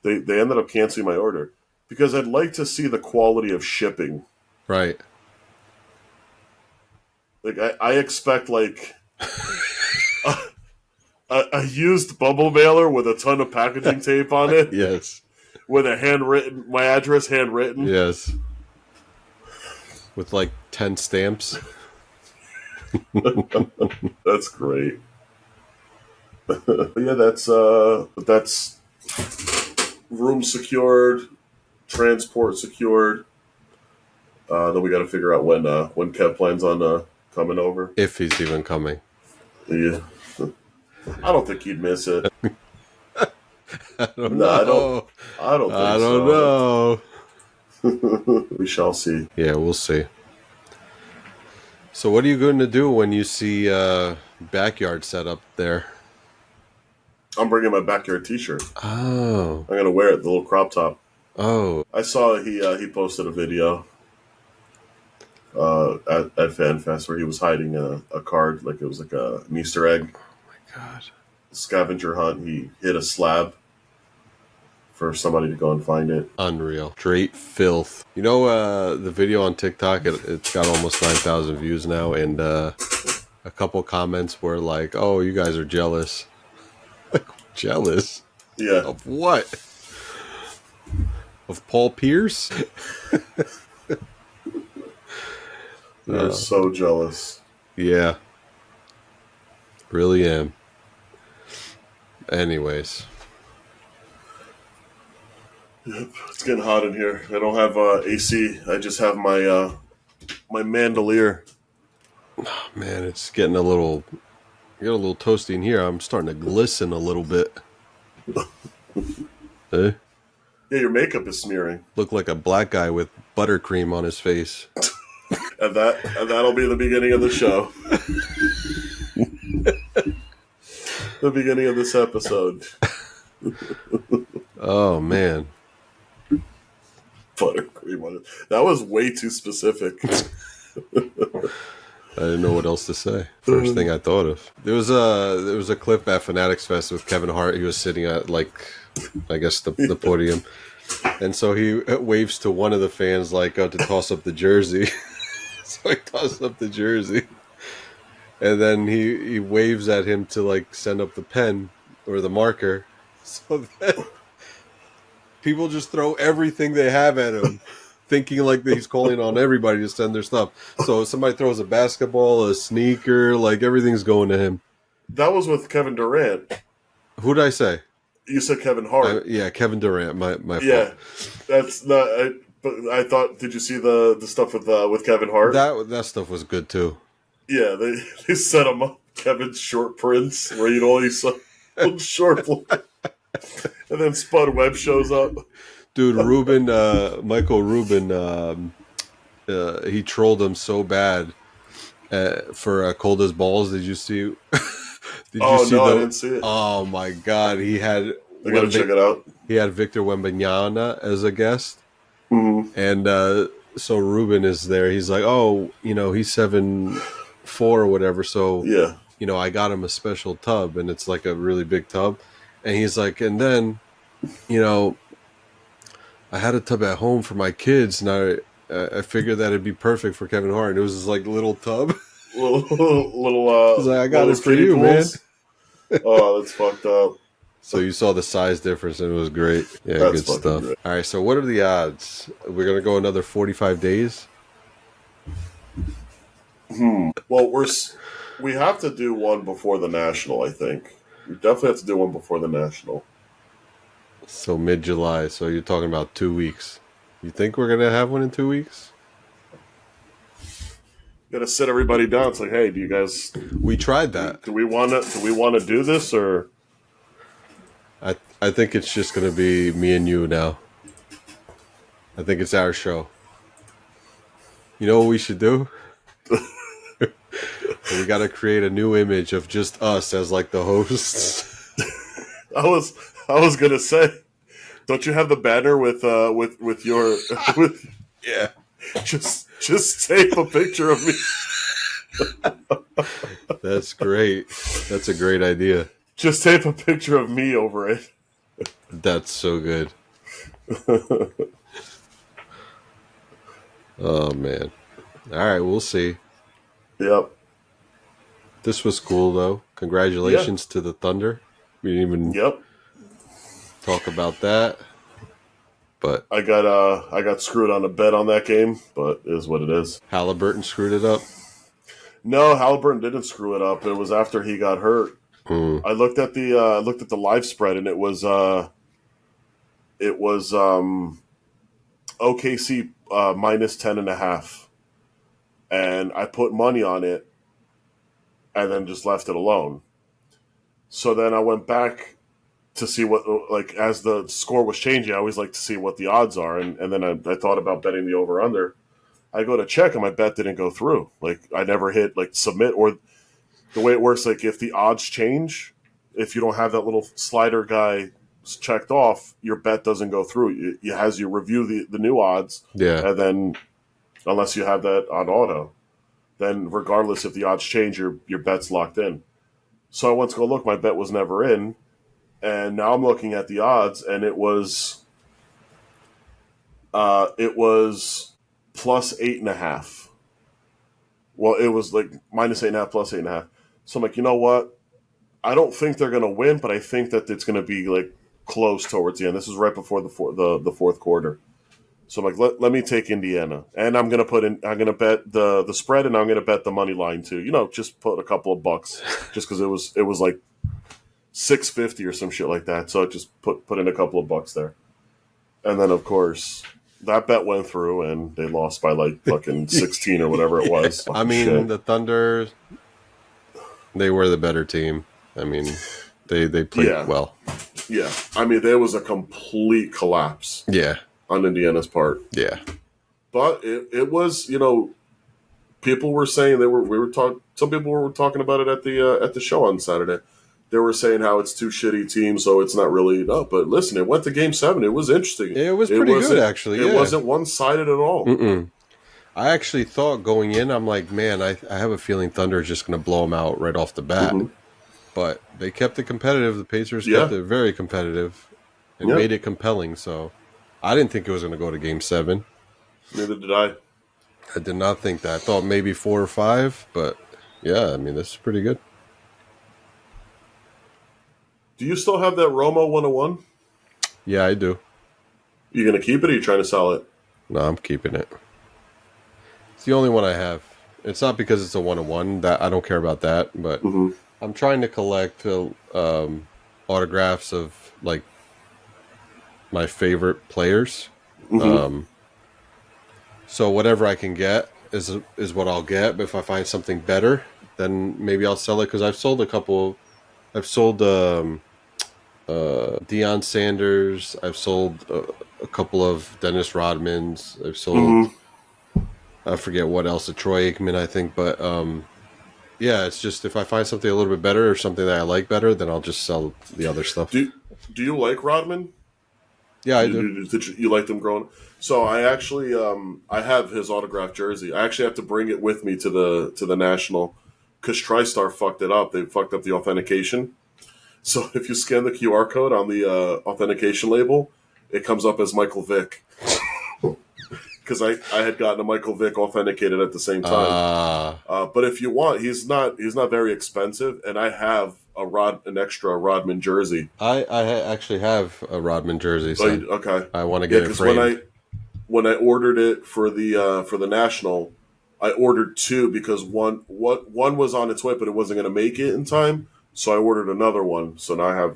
They ended up canceling my order because I'd like to see the quality of shipping. Right. Like I expect like a used bubble mailer with a ton of packaging tape on it. Yes. With my address handwritten. Yes. With like 10 stamps. That's great. Yeah, that's room secured, transport secured. Then we got to figure out when Kev plans on coming over. If he's even coming. Yeah. I don't think he'd miss it. I don't know. I don't know. We shall see. Yeah, we'll see. So what are you going to do when you see backyard set up there? I'm bringing my backyard t-shirt. Oh. I'm going to wear it, the little crop top. Oh. I saw he posted a video at FanFest where he was hiding a card, like it was like an Easter egg. Oh my God. Scavenger hunt. He hit a slab for somebody to go and find it. Unreal. Straight filth. You know, the video on TikTok, it's got almost 9,000 views now, and a couple comments were like, oh, you guys are jealous. Like, jealous? Yeah. Of what? Of Paul Pierce? They're so jealous. Yeah. Really am. Anyways. Yep, it's getting hot in here. I don't have AC. I just have my mandolier. Oh, man, it's getting a little toasty in here. I'm starting to glisten a little bit. Eh? Yeah, your makeup is smearing. Look like a black guy with buttercream on his face. and that'll be the beginning of the show. The beginning of this episode. Oh, man. Buttercream on it. That was way too specific. I didn't know what else to say. First thing I thought of. There was a clip at Fanatics Fest with Kevin Hart. He was sitting at, like, I guess the podium. And so he waves to one of the fans, like, to toss up the jersey. So he tossed up the jersey. and then he waves at him to like send up the pen or the marker, so that people just throw everything they have at him, thinking like he's calling on everybody to send their stuff. So if somebody throws a basketball, a sneaker, like everything's going to him. That was with Kevin Durant. Who did I say? You said Kevin Hart. Yeah, Kevin Durant. My fault. Yeah, that's not. But I thought. Did you see the stuff with Kevin Hart? That stuff was good too. Yeah, they set him up. Kevin's short prints where you'd only saw short play. And then Spud Webb shows up. Dude, Michael Rubin, he trolled him so bad for Cold as Balls. Did you see? I didn't see it. Oh my God, he had. I gotta check it out. He had Victor Wembanyama as a guest, and so Rubin is there. He's like, oh, he's 7'4" or whatever. So yeah, I got him a special tub, and it's like a really big tub. And he's like, and then, I had a tub at home for my kids, and I figured that it'd be perfect for Kevin Hart. And it was this like little tub. little He's like, I got it for you, pools. Man. Oh, that's fucked up. So you saw the size difference, and it was great. Yeah, that's good stuff. Great. All right, so what are the odds? We're going to go another 45 days? Well, we have to do one before the National, I think. We definitely have to do one before the National. So mid-July. So you're talking about 2 weeks. You think we're going to have one in 2 weeks? Got to sit everybody down. It's like, hey, do you guys... We tried that. Do we want to do this, or... I think it's just going to be me and you now. I think it's our show. You know what we should do? We got to create a new image of just us as like the hosts. I was gonna say, don't you have the banner with your yeah? Just tape a picture of me. That's great. That's a great idea. Just tape a picture of me over it. That's so good. Oh man! All right, we'll see. Yep. This was cool though. Congratulations to the Thunder. We didn't even talk about that. But I got screwed on a bet on that game, but it is what it is. Halliburton screwed it up? No, Halliburton didn't screw it up. It was after he got hurt. I looked at the live spread, and it was OKC minus 10.5, and I put money on it, and then just left it alone. So then I went back to see what, like, as the score was changing, I always like to see what the odds are, and then I thought about betting the over under. I go to check, and my bet didn't go through. Like, I never hit like submit, or the way it works, like if the odds change, if you don't have that little slider guy checked off, your bet doesn't go through. It has you review the new odds, and then unless you have that on auto, then regardless if the odds change, your bet's locked in. So I went to go look, my bet was never in, and now I'm looking at the odds, and it was plus 8.5. Well, it was like minus 8.5, plus 8.5. So I'm like, you know what? I don't think they're going to win, but I think that it's going to be like close towards the end. This is right before the fourth quarter. So I'm like, let me take Indiana, and I'm going to bet the spread, and I'm going to bet the money line too. Just put a couple of bucks, just because it was like $6.50 or some shit like that. So I just put in a couple of bucks there, and then of course that bet went through, and they lost by like fucking 16 or whatever it was. I mean, the Thunder, they were the better team. I mean, they played well. Yeah, I mean, there was a complete collapse. Yeah. On Indiana's part. Yeah. But it was, people were saying some people were talking about it at the show on Saturday. They were saying how it's two shitty teams, so it's not really up. But listen, it went to Game 7. It was interesting. It was pretty good, actually. It wasn't one-sided at all. Mm-mm. I actually thought going in, I'm like, man, I have a feeling Thunder is just going to blow them out right off the bat. Mm-hmm. But they kept it competitive. The Pacers kept it very competitive and made it compelling. So I didn't think it was going to go to Game 7. Neither did I. I did not think that. I thought maybe 4 or 5, but Yeah, I mean, this is pretty good. Do you still have that Romo 101? Yeah, I do. You gonna keep it, or you trying to sell it? No, I'm keeping it. It's the only one I have. It's not because it's a 101 that I don't care about that, but Mm-hmm. I'm trying to collect autographs of like my favorite players. Mm-hmm. So whatever I can get is what I'll get. But if I find something better, then maybe I'll sell it because I've sold a couple. I've sold Deion Sanders. I've sold a couple of Dennis Rodmans. I've sold Mm-hmm. I forget what else, a Troy Aikman, I think. But yeah, it's just if I find something a little bit better or something that I like better, then I'll just sell the other stuff. Do you like Rodman? Yeah, I do. Did you like them growing? So I actually I have his autographed jersey. I actually have to bring it with me to the national because TriStar fucked it up. They fucked up the authentication. So if you scan the QR code on the authentication label, it comes up as Michael Vick because I had gotten a Michael Vick authenticated at the same time. But if you want, he's not very expensive, and I have an extra Rodman jersey. Actually have a Rodman jersey, Oh, son. okay, I want to yeah, get it because when framed. I ordered it for the national, I ordered two because one was on its way, but it wasn't going to make it in time. So I ordered another one. So now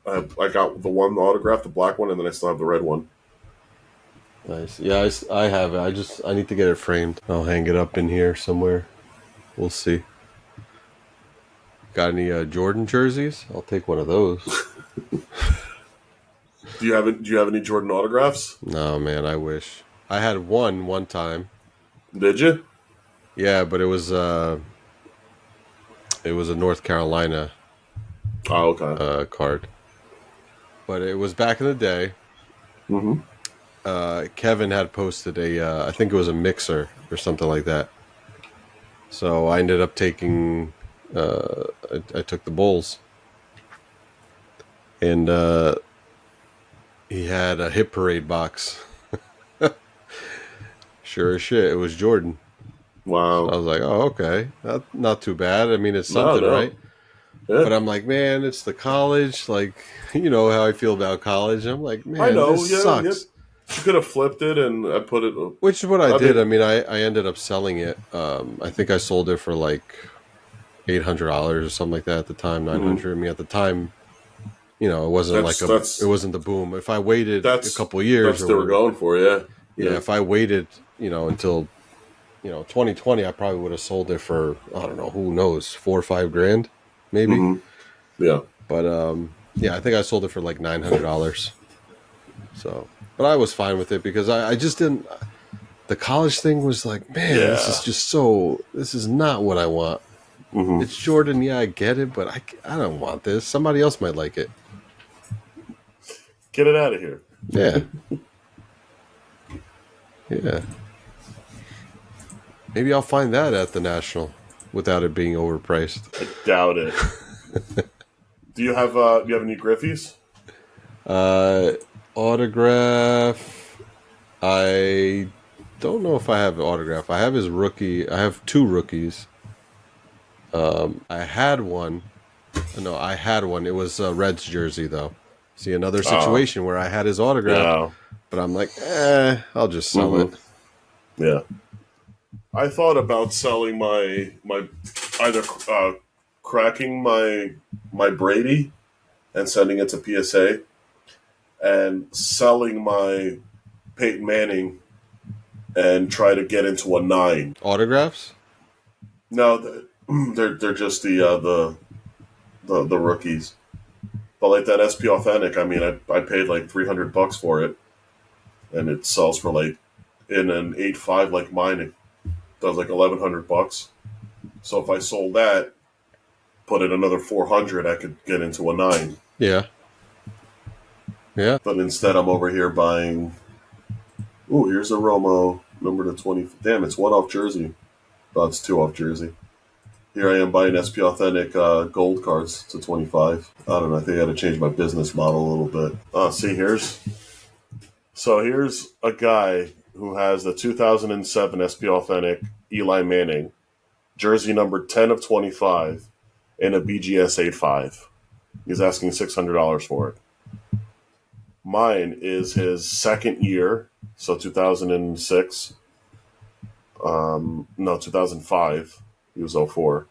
I got the one autograph, the black one, and then I still have the red one. Nice. Yeah, I have it. I need to get it framed. I'll hang it up in here somewhere. We'll see. Got any Jordan jerseys? I'll take one of those. Do you have any Jordan autographs? No, man, I wish. I had one time. Did you? Yeah, but it was a North Carolina Oh, okay. card. But it was back in the day. Mm-hmm. Kevin had posted I think it was a mixer or something like that. So I ended up taking, I took the Bulls. And he had a hit parade box. Sure as shit, it was Jordan. So I Wow. was like, oh, okay. Not too bad. I mean, it's No, something, no. right? Yeah. But I'm like, man, it's the college. Like, you know how I feel about college. I'm like, I man, know. this Yeah. Yeah. sucks. You could have flipped it, and I put it. Which is what I I did. I mean, mean, I ended up selling it. I think I sold it for like $800 or something like that at the time, mhm. 900. I mean, at the time, you know, it wasn't like that's it that's wasn't the boom. If I waited a that's couple of years that's what they were or going for. Yeah. yeah, Yeah. if I waited, until 2020, I probably would have sold it for, I don't know, who knows, 4 or 5 grand, maybe. Mm-hmm. Yeah. But yeah, I think I sold it for like $900. So, but I was fine with it because I just didn't. The college thing was like, man, Yeah. this is not what I want. Mm-hmm. It's Jordan, yeah, I get it, but I don't want this. Somebody else might like it. Get it out of here. Yeah, yeah. Maybe I'll find that at the National without it being overpriced. I doubt it. Do you have any Griffies? Uh, Autograph. I don't know if I have an autograph. I have his rookie. I have two rookies. I had one. No, I had one. It was a Reds jersey, though. See, another Oh, situation where I had his autograph, yeah. but I'm like, I'll just sell it. Mm-hmm. Yeah. I thought about selling my either cracking my Brady and sending it to PSA, and selling my Peyton Manning and try to get into a 9. Autographs? No, they're just the rookies. But like that SP Authentic, I mean, I paid like $300 for it, and it sells for like in an 8.5 like mine. It does like $1,100. So if I sold that, put in another 400, I could get into a 9. Yeah. Yeah. But instead, I'm over here buying. Ooh, here's a Romo number to 20. Damn, it's one off jersey. Oh, it's two off jersey. Here I am buying SP Authentic gold cards to 25. I don't know. I think I got to change my business model a little bit. See, here's a guy who has the 2007 SP Authentic Eli Manning. jersey number 10 of 25, and a BGS 85. He's asking $600 for it. Mine is his second year, so 2006. No, 2005. He was 04.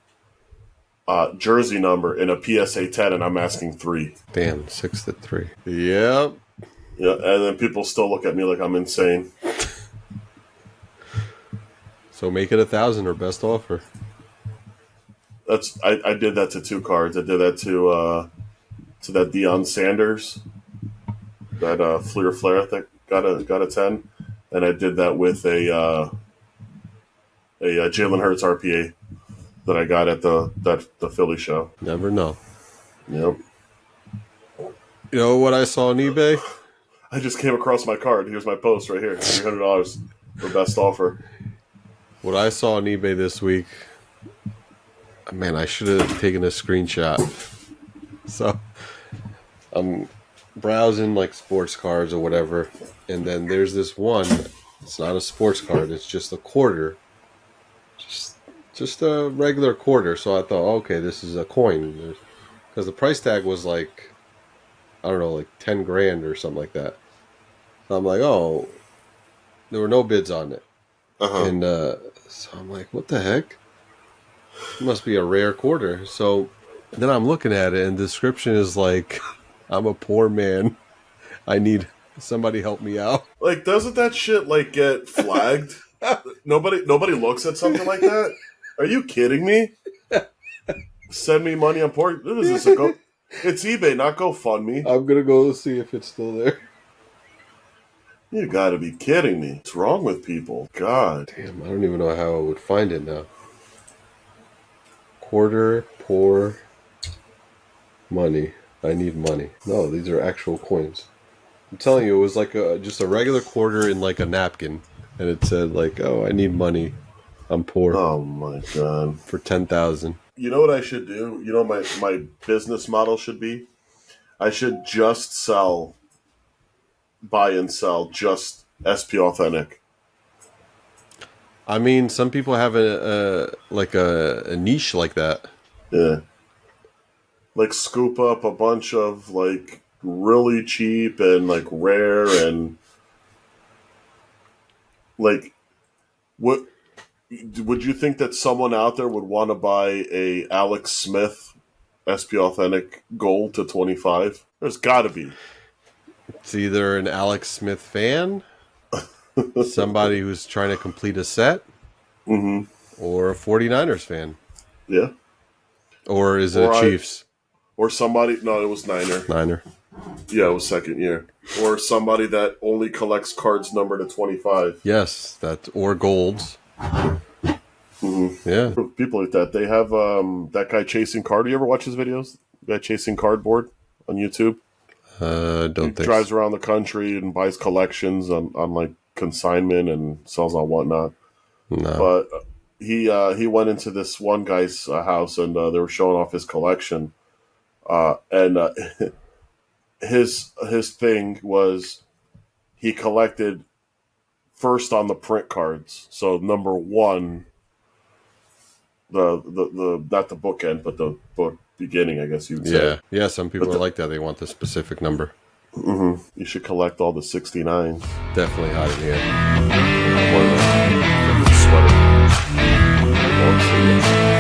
Jersey number in a PSA 10, and I'm asking $3. Damn, 6-3. Yep. Yeah, and then people still look at me like I'm insane. So make it 1,000 or best offer. I did that to 2 cards. I did that to that Deion Sanders, that Fleer Flair, I think got a 10, and I did that with a Jalen Hurts RPA that I got at the Philly show. Never know. Yep. You know what I saw on eBay? I just came across my card. Here's my post right here. $300 for best offer. What I saw on eBay this week, man, I should have taken a screenshot. So I'm browsing like sports cards or whatever, and then there's this one. It's not a sports card. It's just a quarter. Just a regular quarter. So I thought, okay, this is a coin. Because the price tag was like, I don't know, like 10 grand or something like that. So I'm like, oh, there were no bids on it. Uh-huh. And so I'm like, what the heck? It must be a rare quarter. So then I'm looking at it, and the description is like, I'm a poor man. I need somebody help me out. Like, doesn't that shit like get flagged? Nobody looks at something like that. Are you kidding me? Send me money. I'm poor. What is this? It's eBay, not GoFundMe. I'm gonna go see if it's still there. You gotta be kidding me. What's wrong with people? God. Damn, I don't even know how I would find it now. Quarter, poor, money. I need money. No, these are actual coins. I'm telling you, it was like just a regular quarter in like a napkin. And it said like, oh, I need money. I'm poor. Oh my God. For 10,000. You know what I should do? You know my business model should be? I should just buy and sell just SP Authentic. I mean, some people have a niche like that. Yeah. Like scoop up a bunch of like really cheap and like rare and like what would you think that someone out there would want to buy a Alex Smith SP Authentic Gold to 25? There's got to be. It's either an Alex Smith fan, somebody who's trying to complete a set, or a 49ers fan. Yeah. Or is it a Chiefs? Or somebody, no, it was Niner. Yeah, it was second year. Or somebody that only collects cards numbered to 25. Yes, or golds. Yeah. People like that. They have that guy Chasing Card. Do you ever watch his videos? The guy Chasing Cardboard on YouTube? Don't think drives around the country and buys collections on like consignment and sells on whatnot. No. But he went into this one guy's house and they were showing off his collection. And his thing was he collected first on the print cards. So number 1, the not the bookend, but the book beginning, I guess you'd say. Yeah. Some people are like that. They want the specific number. Mm-hmm. You should collect all the 69s. Definitely hot in here. Or the sweater.